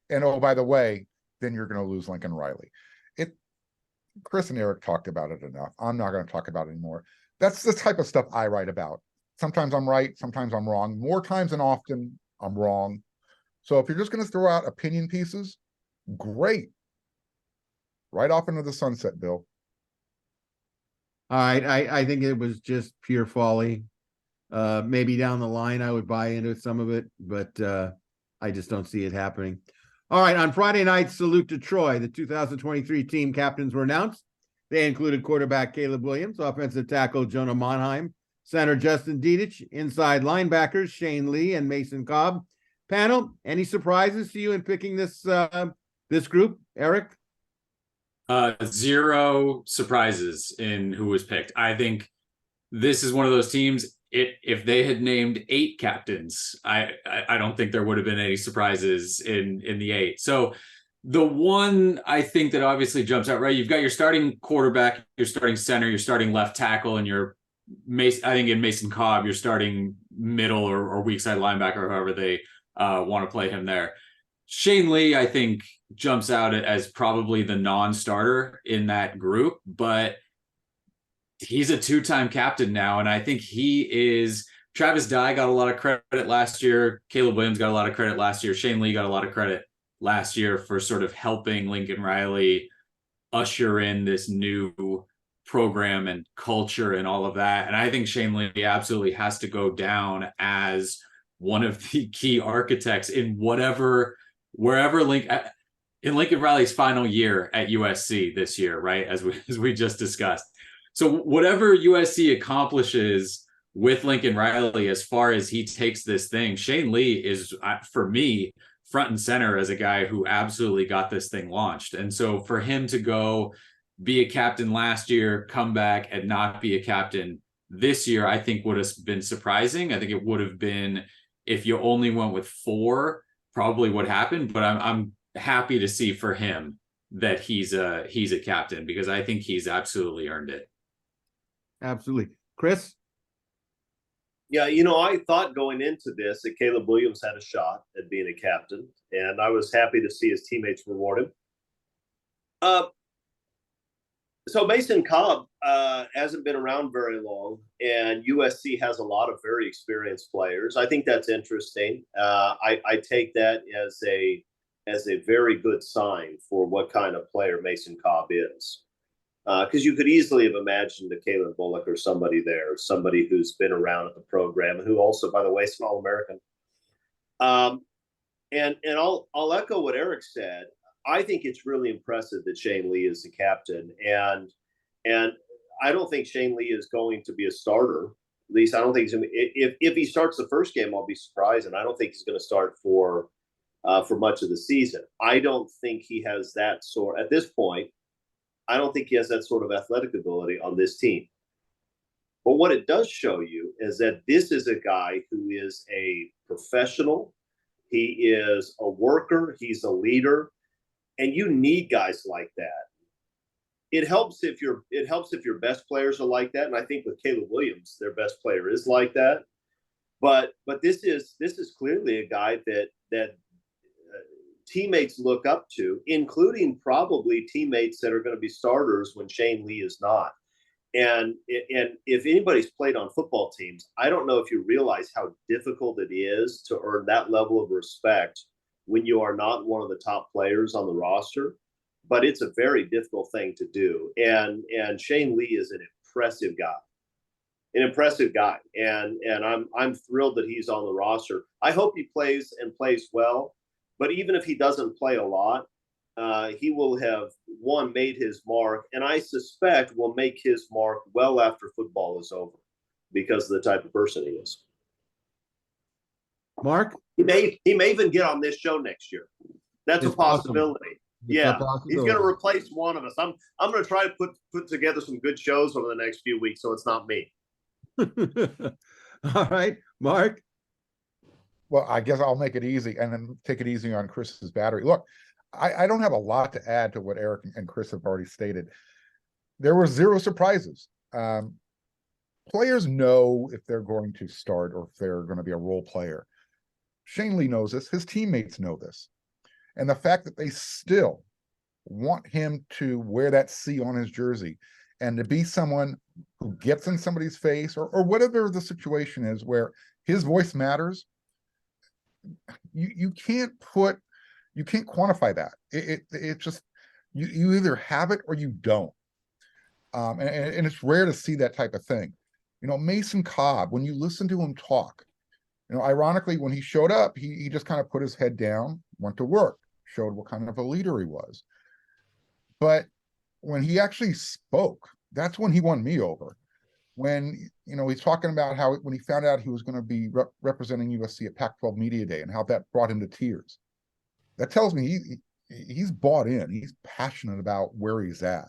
And oh, by the way, then you're going to lose Lincoln Riley. Chris and Eric talked about it enough. I'm not going to talk about it anymore. That's the type of stuff I write about. Sometimes I'm right, sometimes I'm wrong. More times than often, I'm wrong. So if you're just going to throw out opinion pieces, great. Right off into the sunset, Bill. All right, I think it was just pure folly. Maybe down the line I would buy into some of it, but I just don't see it happening. All right, on Friday night, salute to Troy. The 2023 team captains were announced. They included quarterback Caleb Williams, offensive tackle Jonah Monheim, center Justin Dedich, inside linebackers Shane Lee and Mason Cobb. Panel, any surprises to you in picking this this group, Eric? Zero surprises in who was picked. I think this is one of those teams. If they had named 8 captains, I don't think there would have been any surprises in the 8. So the one I think that obviously jumps out, right? You've got your starting quarterback, your starting center, your starting left tackle, and your I think in Mason Cobb, your starting middle or weak side linebacker, however they want to play him there. Shane Lee, I think, jumps out as probably the non-starter in that group, but he's a 2-time captain now, and I think he is. Travis Dye got a lot of credit last year. Caleb Williams got a lot of credit last year. Shane Lee got a lot of credit last year for sort of helping Lincoln Riley usher in this new program and culture and all of that. And I think Shane Lee absolutely has to go down as one of the key architects in wherever in Lincoln Riley's final year at USC this year, right? As we just discussed. So whatever USC accomplishes with Lincoln Riley, as far as he takes this thing, Shane Lee is, for me, front and center as a guy who absolutely got this thing launched. And so for him to go be a captain last year, come back and not be a captain this year, I think would have been surprising. I think it would have been, if you only went with 4, probably what happened. But I'm happy to see for him that he's a captain, because I think he's absolutely earned it. Absolutely. Chris? Yeah, you know, I thought going into this that Caleb Williams had a shot at being a captain, and I was happy to see his teammates reward him. So Mason Cobb hasn't been around very long, and USC has a lot of very experienced players. I think that's interesting. I take that as a very good sign for what kind of player Mason Cobb is. Because you could easily have imagined a Caleb Bullock or somebody there, somebody who's been around at the program, who also, by the way, is an All-American. And I'll echo what Eric said. I think it's really impressive that Shane Lee is the captain, and I don't think Shane Lee is going to be a starter. At least I don't think he's going to. If he starts the first game, I'll be surprised, and I don't think he's going to start for much of the season. I don't think he has that sort at this point. I don't think he has that sort of athletic ability on this team. But what it does show you is that this is a guy who is a professional. He is a worker. He's a leader, and you need guys like that. It helps if your best players are like that, and I think with Caleb Williams, their best player is like that. But this is clearly a guy that teammates look up to, including probably teammates that are going to be starters when Shane Lee is not. And if anybody's played on football teams, I don't know if you realize how difficult it is to earn that level of respect when you are not one of the top players on the roster. but it's a very difficult thing to do. And Shane Lee is an impressive guy. And I'm thrilled that he's on the roster. I hope he plays well, but even if he doesn't play a lot, he will have made his mark, and I suspect will make his mark well after football is over because of the type of person he is. Mark, he may even get on this show next year. That's it's a possibility. Yeah, he's going to replace one of us. I'm going to try to put together some good shows over the next few weeks, so it's not me. All right, Mark. Well, I guess I'll make it easy and then take it easy on Chris's battery. Look, I don't have a lot to add to what Erik and Chris have already stated. There were zero surprises. Players know if they're going to start or if they're going to be a role player. Shane Lee knows this. His teammates know this. And the fact that they still want him to wear that C on his jersey and to be someone who gets in somebody's face or whatever the situation is where his voice matters, you can't quantify that. It just, you either have it or you don't. And it's rare to see that type of thing. You know, Mason Cobb, when you listen to him talk, you know, ironically, when he showed up, he just kind of put his head down, went to work, showed what kind of a leader he was. But when he actually spoke, that's when he won me over. When, you know, he's talking about how when he found out he was going to be representing USC at Pac-12 Media Day and how that brought him to tears. That tells me he's bought in. He's passionate about where he's at.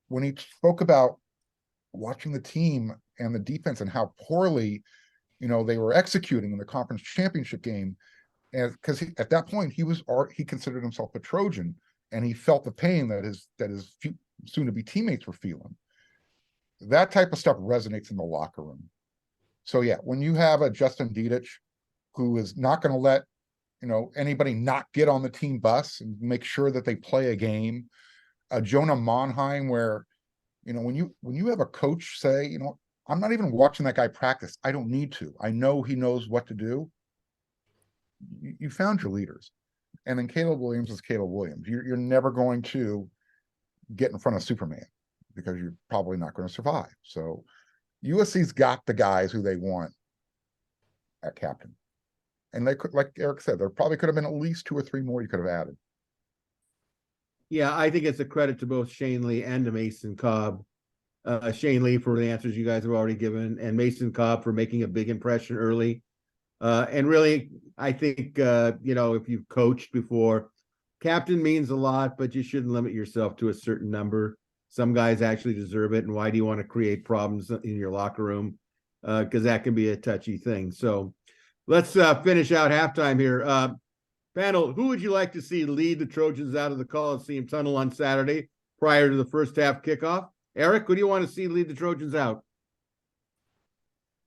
When he spoke about watching the team and the defense and how poorly, you know, they were executing in the conference championship game, and because at that point he considered himself a Trojan, and he felt the pain that his soon-to-be teammates were feeling. That type of stuff resonates in the locker room. So yeah, when you have a Justin Dedich who is not going to let, you know, anybody not get on the team bus and make sure that they play a game, a Jonah Monheim where, you know, when you have a coach say, you know, I'm not even watching that guy practice. I don't need to. I know he knows what to do. You found your leaders. And then Caleb Williams is Caleb Williams. You're never going to get in front of Superman because you're probably not going to survive. So USC's got the guys who they want at captain. And they could, like Erik said, there probably could have been at least 2 or 3 more you could have added. Yeah, I think it's a credit to both Shane Lee and to Mason Cobb. Shane Lee for the answers you guys have already given, and Mason Cobb for making a big impression early. And really, I think, you know, if you've coached before, captain means a lot, but you shouldn't limit yourself to a certain number. Some guys actually deserve it. And why do you want to create problems in your locker room? Because that can be a touchy thing. So let's finish out halftime here. Panel, who would you like to see lead the Trojans out of the Coliseum Tunnel on Saturday prior to the first half kickoff? Erik, who do you want to see lead the Trojans out?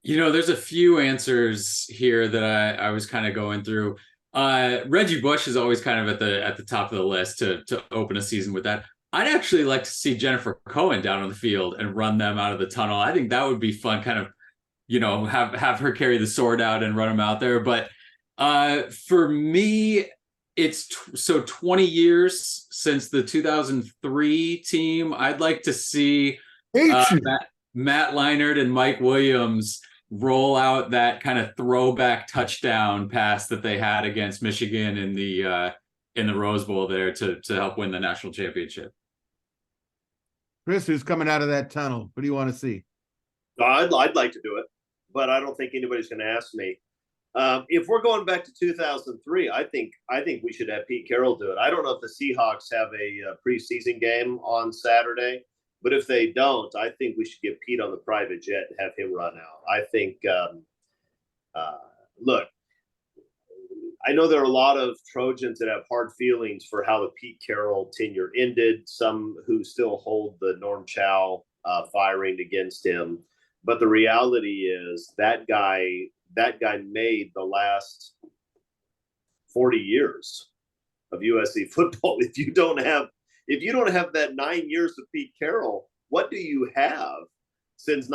You know, there's a few answers here that I was kind of going through. Reggie Bush is always kind of at the top of the list to open a season with that. I'd actually like to see Jennifer Cohen down on the field and run them out of the tunnel. I think that would be fun, kind of, you know, have her carry the sword out and run them out there. But for me, it's 20 years since the 2003 team. I'd like to see Matt Leinart and Mike Williams roll out that kind of throwback touchdown pass that they had against Michigan in the Rose Bowl there to help win the national championship. Chris, who's coming out of that tunnel? What do you want to see? I'd like to do it, but I don't think anybody's going to ask me. If we're going back to 2003, I think we should have Pete Carroll do it. I don't know if the Seahawks have a preseason game on Saturday, but if they don't, I think we should get Pete on the private jet and have him run out. I think, look, I know there are a lot of Trojans that have hard feelings for how the Pete Carroll tenure ended, some who still hold the Norm Chow firing against him. But the reality is that guy made the last 40 years of USC football. If you don't have that 9 years of Pete Carroll, what do you have since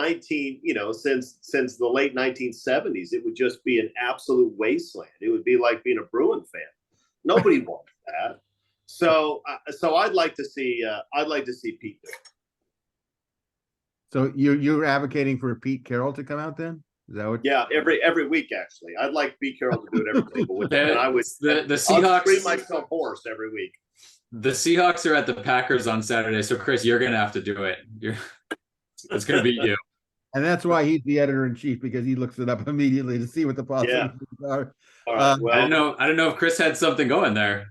since the late 1970s? It would just be an absolute wasteland. It would be like being a Bruin fan. Nobody wants that. So I'd like to see Pete do it. So you're advocating for Pete Carroll to come out then? Is that what? Yeah, every week actually. I'd like Pete Carroll to do it every single week, and I would. The I'll Seahawks scream myself hoarse every week. The Seahawks are at the Packers on Saturday, so Chris, you're gonna have to do it. It's gonna be you. And that's why he's the editor-in-chief, because he looks it up immediately to see what the possibilities are. All right. Well, I don't know if Chris had something going there.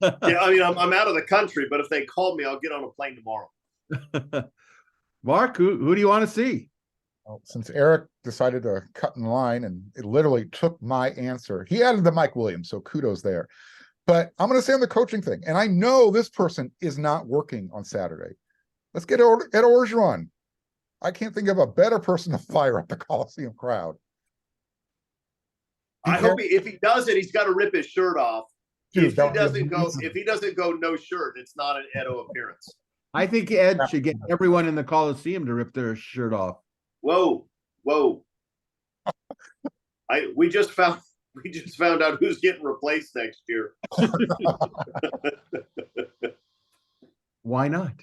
yeah, I mean, I'm out of the country, but if they call me, I'll get on a plane tomorrow. Mark, who do you want to see? Well, since Erik decided to cut in line and it literally took my answer, he added the Mike Williams, so kudos there. But I'm going to say on the coaching thing, and I know this person is not working on Saturday. Let's get Ed Orgeron. I can't think of a better person to fire up the Coliseum crowd. I hope if he does it, he's got to rip his shirt off. Dude, if he doesn't go no shirt, it's not an Edo appearance. I think Ed should get everyone in the Coliseum to rip their shirt off. Whoa. We just found out who's getting replaced next year. Why not?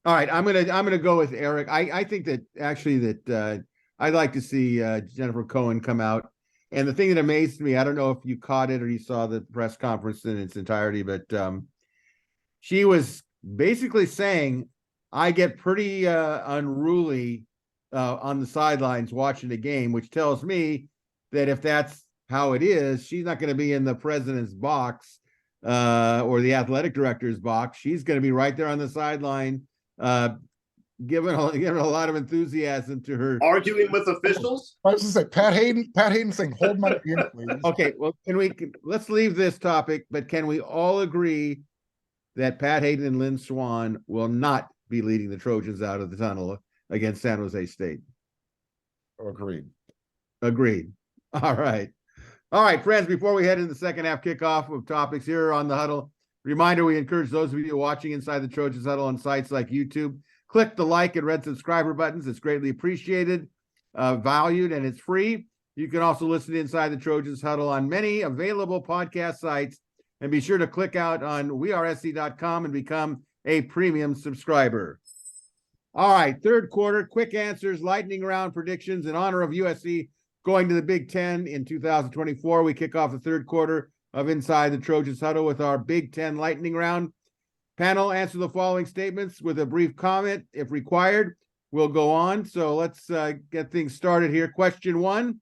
All right, I'm gonna go with Erik. I think that actually that I'd like to see Jennifer Cohen come out. And the thing that amazed me, I don't know if you caught it or you saw the press conference in its entirety, but she was basically saying, I get pretty unruly on the sidelines watching the game, which tells me that if that's how it is, she's not going to be in the president's box or the athletic director's box. She's going to be right there on the sideline, giving a lot of enthusiasm to her. Arguing with officials? I was going to say, Pat Hayden saying, hold my beer, please. Okay, well, let's leave this topic, but can we all agree that Pat Hayden and Lynn Swann will not be leading the Trojans out of the tunnel against San Jose State? Agreed. All right, friends, before we head into the second half kickoff of topics here on the Huddle, reminder, we encourage those of you watching Inside the Trojans Huddle on sites like YouTube, click the like and red subscriber buttons. It's greatly appreciated, valued, and it's free. You can also listen to Inside the Trojans Huddle on many available podcast sites, and be sure to click out on WeAreSC.com and become a premium subscriber. All right, third quarter, quick answers, lightning round predictions in honor of USC going to the Big Ten in 2024. We kick off the third quarter of Inside the Trojans Huddle with our Big Ten lightning round. Panel, answer the following statements with a brief comment if required. We'll go on. So let's get things started here. Question 1,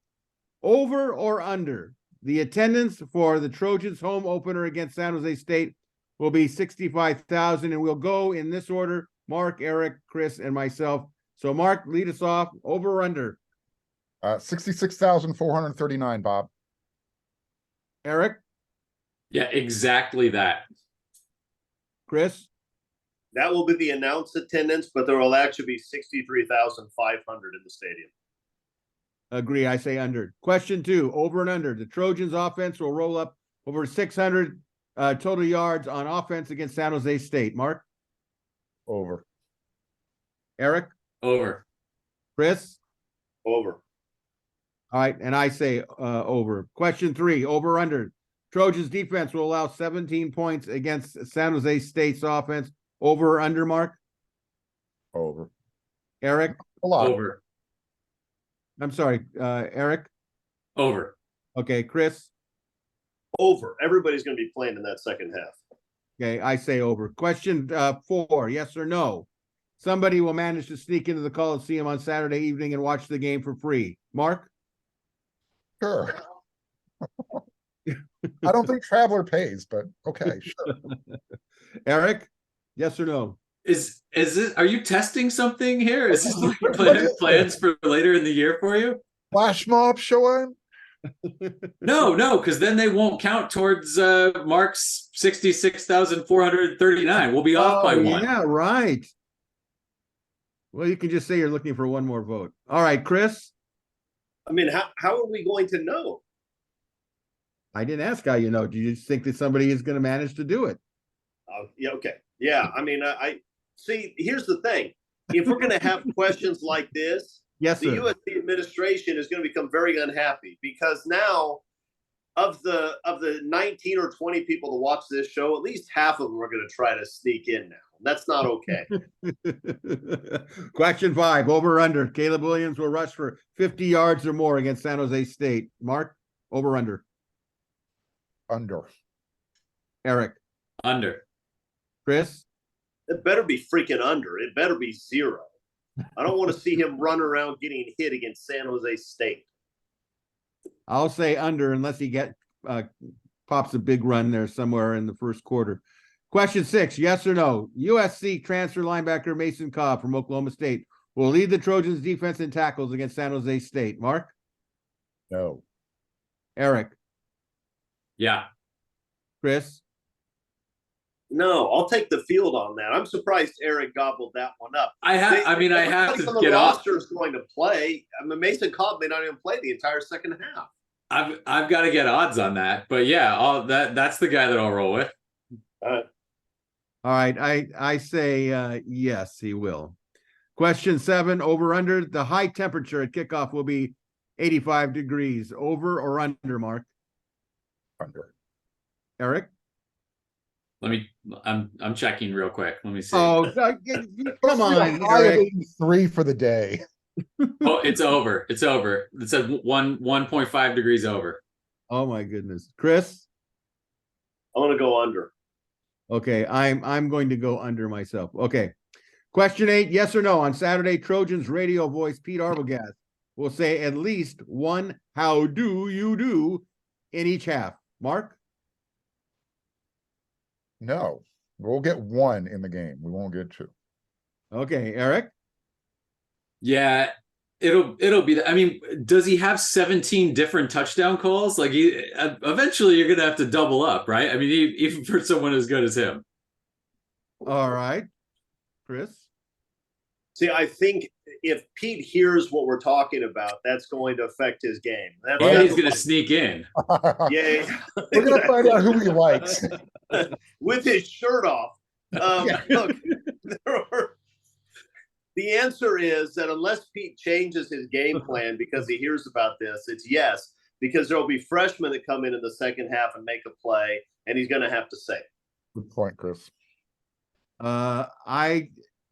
over or under? The attendance for the Trojans home opener against San Jose State will be 65,000, and we'll go in this order: Mark, Erik, Chris, and myself. So Mark, lead us off. Over or under? 66,439, Bob. Erik? Yeah, exactly that. Chris? That will be the announced attendance, but there will actually be 63,500 in the stadium. Agree. I say under. Question 2, over and under. The Trojans offense will roll up over 600 total yards on offense against San Jose State. Mark? Over. Erik? Over. Chris? Over. All right, and I say over. Question 3, over under. Trojans defense will allow 17 points against San Jose State's offense. Over or under, Mark? Over. Erik? A lot. Over. I'm sorry, Erik? Over. Okay, Chris? Over. Everybody's going to be playing in that second half. Okay, I say over. Question 4, yes or no? Somebody will manage to sneak into the Coliseum on Saturday evening and watch the game for free. Mark? Sure. I don't think Traveler pays, but okay, sure. Erik? Yes or no? Is this? Are you testing something here? Is this like plans for later in the year for you? Flash mob showing? No, because then they won't count towards Mark's 66,439. We'll be off by one. Yeah, right. Well, you can just say you're looking for one more vote. All right, Chris? I mean, how are we going to know? I didn't ask how you know. Do you just think that somebody is going to manage to do it? Yeah, okay. Yeah, I mean, I see, here's the thing. If we're going to have questions like this, Yes, the sir. USC administration is going to become very unhappy, because now of the 19 or 20 people to watch this show, at least half of them are going to try to sneak in now. That's not okay. Question 5, over or under. Caleb Williams will rush for 50 yards or more against San Jose State. Mark, over or under. Under. Erik. Under. Chris. It better be freaking under. It better be 0. I don't want to see him run around getting hit against San Jose State. I'll say under unless he pops a big run there somewhere in the first quarter. Question 6, yes or no? USC transfer linebacker Mason Cobb from Oklahoma State will lead the Trojans defense in tackles against San Jose State. Mark? No. Erik? Yeah. Chris? No, I'll take the field on that. I'm surprised Erik gobbled that one up. I have Everybody to on the get off. roster is going to play. I mean, Mason Cobb may not even play the entire second half. I've got to get odds on that, but yeah, that's the guy that I'll roll with. All right, I say yes, he will. Question 7, over under. The high temperature at kickoff will be 85 degrees. Over or under, Mark? Under. Erik? I'm checking real quick. Let me see. Oh, come on, High of Erik. 83 for the day. Oh, it's over. It's over. It says 1.5 degrees over. Oh my goodness. Chris? I want to go under. Okay, I'm going to go under myself. Okay. Question 8, yes or no? On Saturday, Trojans radio voice Pete Arbogast will say at least one "how do you do" in each half. Mark? No. We'll get 1 in the game. We won't get 2. Okay, Erik? Yeah, it'll be. I mean, does he have 17 different touchdown calls? Like, eventually you're gonna have to double up, right? I mean, even for someone as good as him. All right. Chris? See, I think if Pete hears what we're talking about, that's going to affect his game. And he's gonna sneak in. Yeah, We're going to find out who he likes. with his shirt off. Look, the answer is that unless Pete changes his game plan because he hears about this, it's yes, because there will be freshmen that come in the second half and make a play, and he's going to have to say it. Good point, Chris.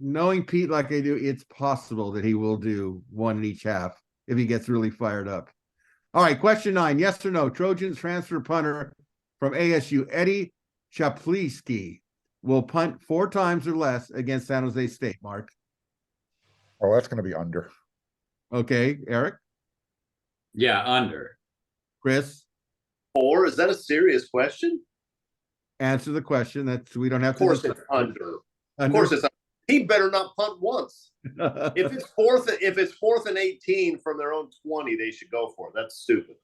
Knowing Pete like I do, it's possible that he will do 1 in each half if he gets really fired up. All right, question 9, yes or no? Trojans transfer punter from ASU, Eddie Chapliski, will punt 4 times or less against San Jose State. Mark? Oh, that's going to be under. Okay, Erik? Yeah, under. Chris? Or is that a serious question? Answer the question. That's we don't have Of course to. it's under. Of course it's under. He better not punt once. If it's fourth and 18 from their own 20, they should go for it. That's stupid.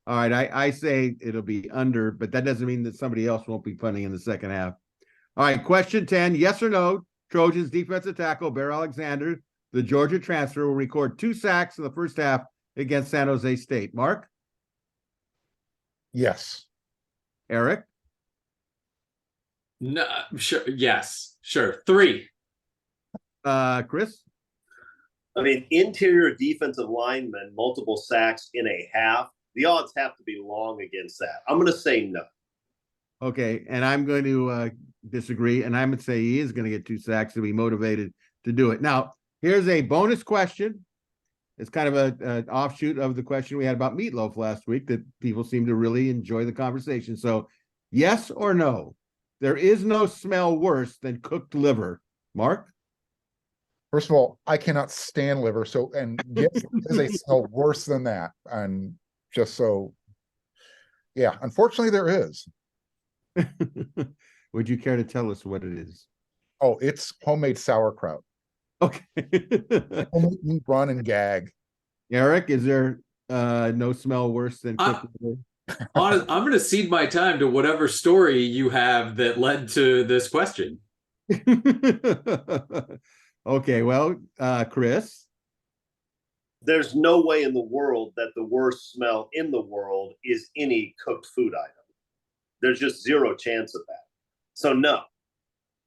All right, I say it'll be under, but that doesn't mean that somebody else won't be punting in the second half. All right, question 10, yes or no? Trojans defensive tackle Bear Alexander, the Georgia transfer, will record 2 sacks in the first half against San Jose State. Mark? Yes. Erik? No, sure. Yes, sure. 3. Chris? I mean, interior defensive linemen, multiple sacks in a half. The odds have to be long against that. I'm going to say no. Okay, and I'm going to disagree, and I'm going to say he is going to get 2 sacks to be motivated to do it. Now, here's a bonus question. It's kind of an offshoot of the question we had about meatloaf last week that people seem to really enjoy the conversation. So, yes or no? There is no smell worse than cooked liver. Mark? First of all, I cannot stand liver. So, and yes, there is a smell worse than that. And just so, yeah, unfortunately there is. Would you care to tell us what it is? Oh, it's homemade sauerkraut. Okay. Homemade meat, run and gag. Erik, is there no smell worse than cooked liver? I'm going to cede my time to whatever story you have that led to this question. Okay, well, Chris? There's no way in the world that the worst smell in the world is any cooked food item. There's just zero chance of that. So no.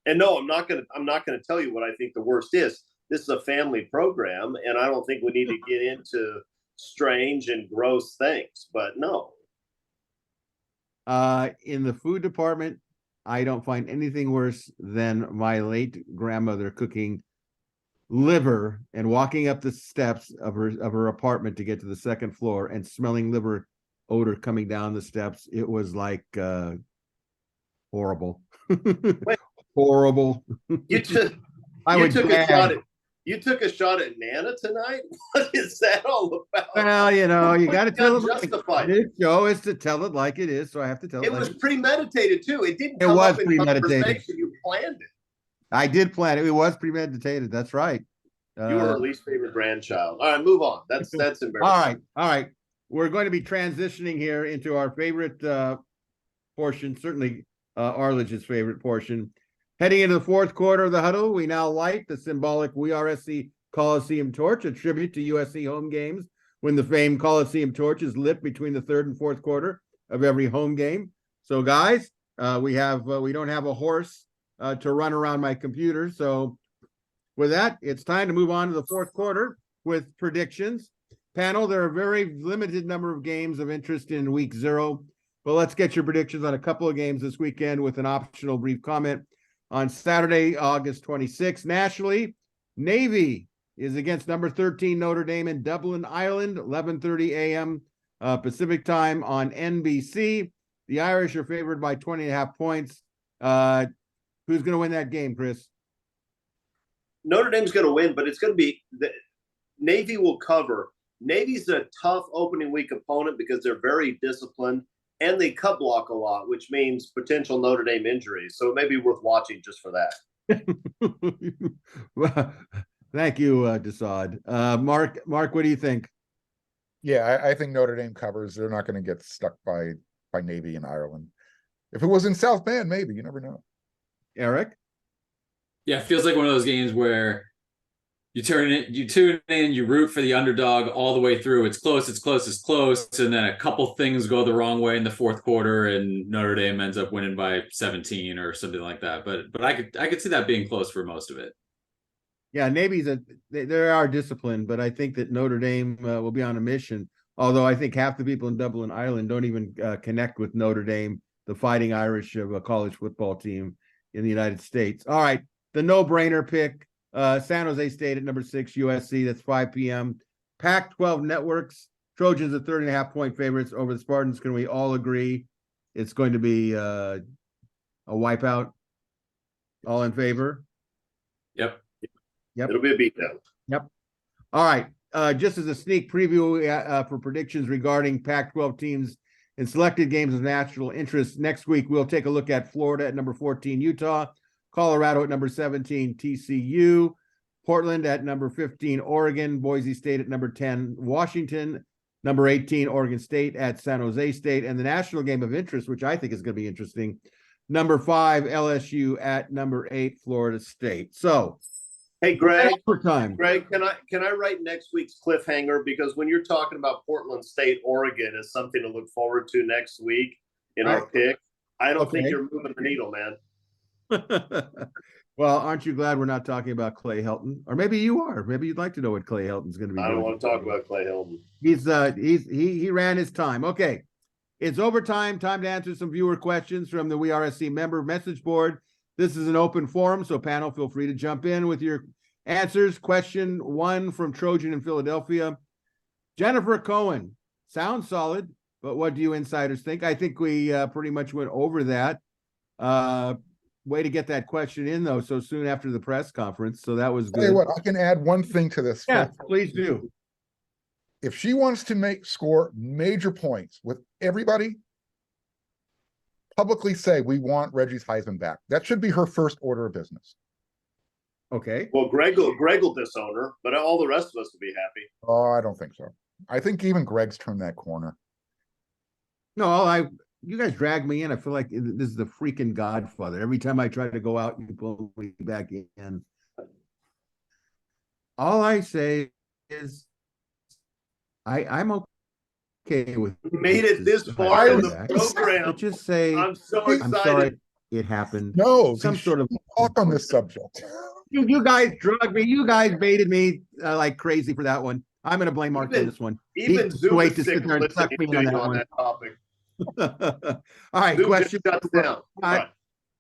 And no, I'm not gonna tell you what I think the worst is. This is a family program, and I don't think we need to get into strange and gross things. But no. In the food department, I don't find anything worse than my late grandmother cooking liver and walking up the steps of her apartment to get to the second floor and smelling liver odor coming down the steps. It was like horrible. Horrible. You took a shot at Nana tonight? What is that all about? Well, you got to tell it. Justified. This show is to tell it like it is, so I have to tell it. It was premeditated too. It didn't. It come was up in premeditated. conversation. You planned it. I did plan it. It was premeditated. That's right. You were her least favorite grandchild. All right, move on. That's embarrassing. All right. We're going to be transitioning here into our favorite portion, certainly Arledge's favorite portion. Heading into the fourth quarter of the huddle, we now light the symbolic WeAreSC Coliseum torch, a tribute to USC home games when the famed Coliseum torch is lit between the third and fourth quarter of every home game. So, guys, we don't have a horse to run around my computer. So, with that, it's time to move on to the fourth quarter with predictions. Panel, there are a very limited number of games of interest in week 0, but let's get your predictions on a couple of games this weekend with an optional brief comment. On Saturday, August 26th, nationally, Navy is against number 13 Notre Dame in Dublin, Ireland, 11:30 a.m. Pacific time on NBC. The Irish are favored by 20.5 points. Who's going to win that game, Chris? Notre Dame's going to win, but it's going to be Navy will cover. Navy's a tough opening week opponent because they're very disciplined and they cut block a lot, which means potential Notre Dame injuries. So it may be worth watching just for that. Well, thank you, Desaad. Mark, what do you think? Yeah, I think Notre Dame covers. They're not going to get stuck by Navy in Ireland. If it was in South Bend, maybe. You never know. Eric? Yeah, it feels like one of those games where you tune in, you root for the underdog all the way through. It's close, and then a couple things go the wrong way in the fourth quarter, and Notre Dame ends up winning by 17 or something like that. But I could see that being close for most of it. Yeah, Navy's they are disciplined, but I think that Notre Dame will be on a mission. Although I think half the people in Dublin, Ireland, don't even connect with Notre Dame, the Fighting Irish of a college football team in the United States. All right, the no-brainer pick. San Jose State at number 6, USC. That's 5 p.m. Pac-12 networks. Trojans are 30.5-point favorites over the Spartans. Can we all agree it's going to be a wipeout? All in favor? Yep. It'll be a beatdown. Yep. All right. Just as a sneak preview for predictions regarding Pac-12 teams and selected games of national interest, next week we'll take a look at Florida at number 14, Utah. Colorado at number 17, TCU. Portland at number 15, Oregon. Boise State at number 10, Washington. Number 18, Oregon State at San Jose State. And the national game of interest, which I think is going to be interesting, number 5, LSU at number 8, Florida State. So, hey, Greg, Greg, can I write next week's cliffhanger? Because when you're talking about Portland State, Oregon as something to look forward to next week in our pick, I don't think you're moving the needle, man. Well, aren't you glad we're not talking about Clay Helton? Or maybe you are. Maybe you'd like to know what Clay Helton's going to be doing. I don't want to talk about Clay Helton. He ran his time. Okay. It's overtime. Time to answer some viewer questions from the WeAreSC member message board. This is an open forum, so panel, feel free to jump in with your answers. Question 1 from Trojan in Philadelphia. Jennifer Cohen, sounds solid, but what do you insiders think? I think we pretty much went over that. Way to get that question in, though, so soon after the press conference. So that was good. Tell you what, I can add one thing to this. Yeah, please do. If she wants to score major points with everybody, publicly say we want Reggie's Heisman back. That should be her first order of business. Okay. Well, Greg will disown her, but all the rest of us will be happy. Oh, I don't think so. I think even Greg's turned that corner. No, you guys drag me in. I feel like this is the freaking Godfather. Every time I try to go out, you pull me back in. All I say is I'm okay with you made it this far in the program. Let's just say I'm so excited. I'm sorry it happened. No, some sort of talk on this subject. You guys drugged me. You guys baited me like crazy for that one. I'm going to blame Mark on this one. Even Zoom wait is to sick sit there and suck me on that one. That topic. All right, Duke question. just shuts down. Right.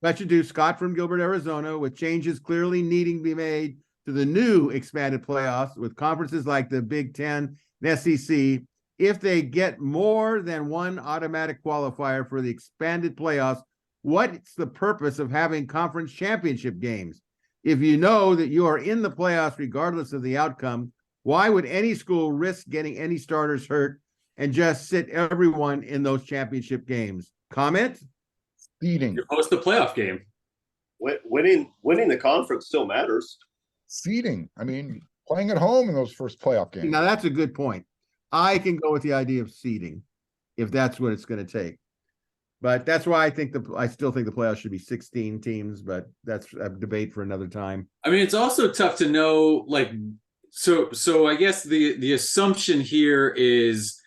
Question 2, Scott from Gilbert, Arizona, with changes clearly needing to be made to the new expanded playoffs with conferences like the Big Ten and SEC. If they get more than one automatic qualifier for the expanded playoffs, what's the purpose of having conference championship games? If you know that you are in the playoffs regardless of the outcome, why would any school risk getting any starters hurt and just sit everyone in those championship games? Comment? Seeding. You host the playoff game. Winning the conference still matters. Seeding. I mean, playing at home in those first playoff games. Now, that's a good point. I can go with the idea of seeding if that's what it's going to take. But that's why I still think the playoffs should be 16 teams, but that's a debate for another time. I mean, it's also tough to know, like, so I guess the assumption here is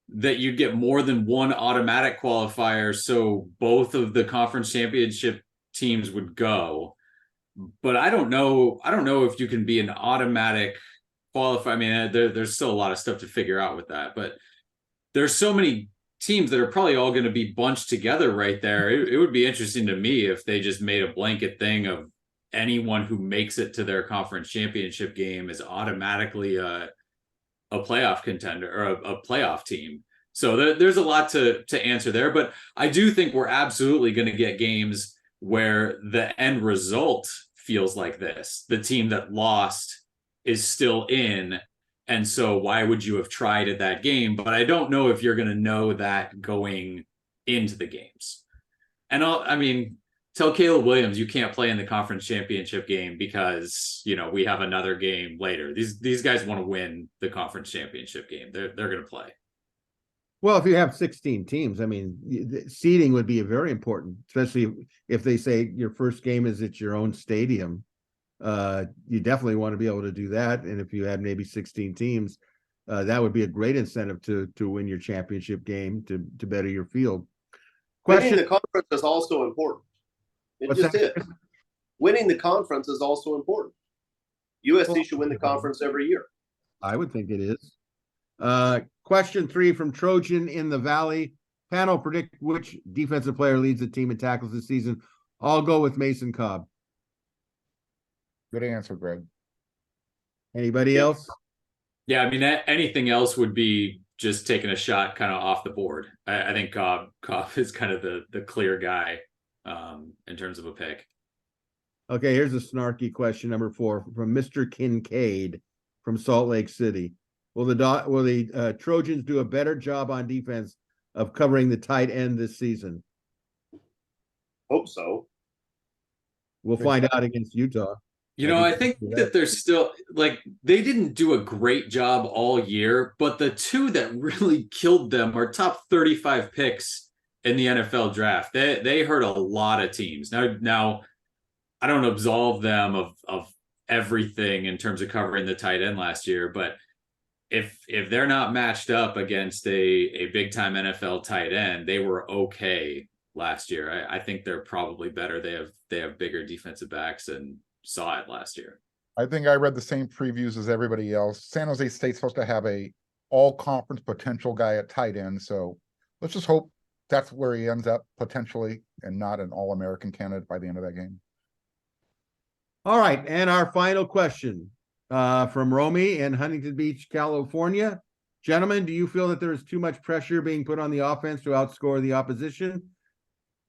that you'd get more than one automatic qualifier, so both of the conference championship teams would go. But I don't know if you can be an automatic qualifier. I mean, there's still a lot of stuff to figure out with that, but there's so many teams that are probably all going to be bunched together right there. It would be interesting to me if they just made a blanket thing of anyone who makes it to their conference championship game is automatically a playoff contender or a playoff team. So there's a lot to answer there, but I do think we're absolutely going to get games where the end result feels like this. The team that lost is still in, and so why would you have tried at that game? But I don't know if you're going to know that going into the games. And I mean, tell Caleb Williams you can't play in the conference championship game because, you know, we have another game later. These guys want to win the conference championship game. They're going to play. Well, if you have 16 teams, I mean, seeding would be very important, especially if they say your first game is at your own stadium. You definitely want to be able to do that. And if you had maybe 16 teams, that would be a great incentive to win your championship game, to better your field. Winning the conference is also important. Winning the conference is also important. USC should win the conference every year. I would think it is. Question 3 from Trojan in the Valley. Panel, predict which defensive player leads the team in tackles this season. I'll go with Mason Cobb. Good answer, Greg. Anybody else? Yeah, I mean, anything else would be just taking a shot kind of off the board. I think Cobb is kind of the clear guy in terms of a pick. Okay, here's a snarky question, number 4, from Mr. Kincaid from Salt Lake City. Will the Trojans do a better job on defense of covering the tight end this season? Hope so. We'll find out against Utah. You know, I think that they're still, like, they didn't do a great job all year, but the two that really killed them are top 35 picks in the NFL draft. They hurt a lot of teams. Now I don't absolve them of everything in terms of covering the tight end last year, but if they're not matched up against a big time NFL tight end, they were okay last year. I think they're probably better. They have bigger defensive backs and saw it last year. I think I read the same previews as everybody else. San Jose State's supposed to have a all-conference potential guy at tight end, so let's just hope that's where he ends up potentially and not an all-American candidate by the end of that game. All right, and our final question from Romy in Huntington Beach, California. Gentlemen, do you feel that there is too much pressure being put on the offense to outscore the opposition?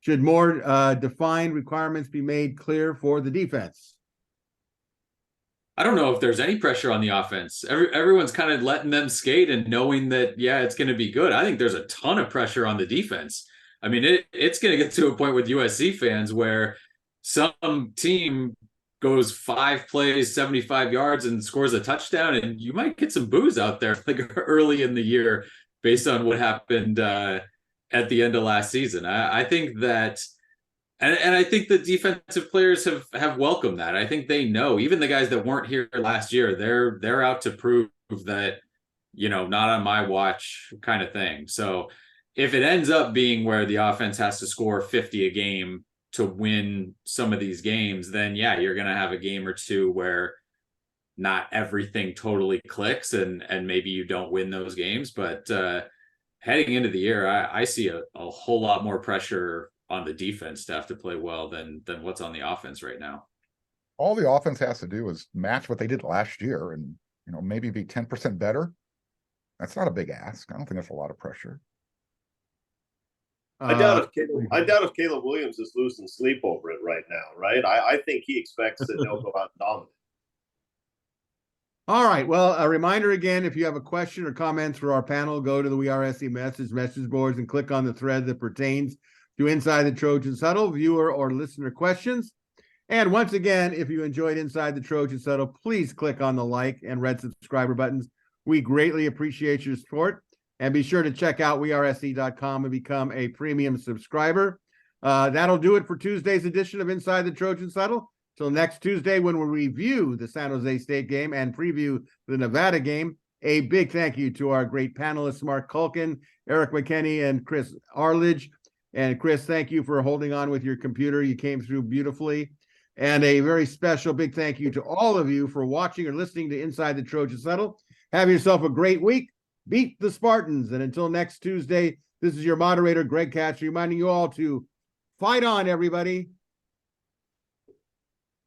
Should more defined requirements be made clear for the defense? I don't know if there's any pressure on the offense. Everyone's kind of letting them skate and knowing that, yeah, it's going to be good. I think there's a ton of pressure on the defense. I mean, it's going to get to a point with USC fans where some team goes 5 plays, 75 yards and scores a touchdown, and you might get some boos out there like early in the year based on what happened at the end of last season. I think that, and I think the defensive players have welcomed that. I think they know, even the guys that weren't here last year, they're out to prove that, you know, not on my watch kind of thing. So if it ends up being where the offense has to score 50 a game to win some of these games, then yeah, you're going to have a game or two where not everything totally clicks and maybe you don't win those games. But heading into the year, I see a whole lot more pressure on the defense to have to play well than what's on the offense right now. All the offense has to do is match what they did last year and, maybe be 10% better. That's not a big ask. I don't think that's a lot of pressure. I doubt if Caleb Williams is losing sleep over it right now, right? I think he expects that they'll go out and dominate. All right. Well, a reminder again, if you have a question or comments for our panel, go to the WeAreSC message boards and click on the thread that pertains to Inside the Trojans Huddle, viewer or listener questions. And once again, if you enjoyed Inside the Trojans Huddle, please click on the like and red subscriber buttons. We greatly appreciate your support. And be sure to check out WeAreSC.com and become a premium subscriber. That'll do it for Tuesday's edition of Inside the Trojans Huddle. Till next Tuesday, when we review the San Jose State game and preview the Nevada game, a big thank you to our great panelists, Marc Kulkin, Erik McKinney, and Chris Arledge. And Chris, thank you for holding on with your computer. You came through beautifully. And a very special big thank you to all of you for watching or listening to Inside the Trojans Huddle. Have yourself a great week. Beat the Spartans. And until next Tuesday, this is your moderator, Greg Katz, reminding you all to fight on, everybody.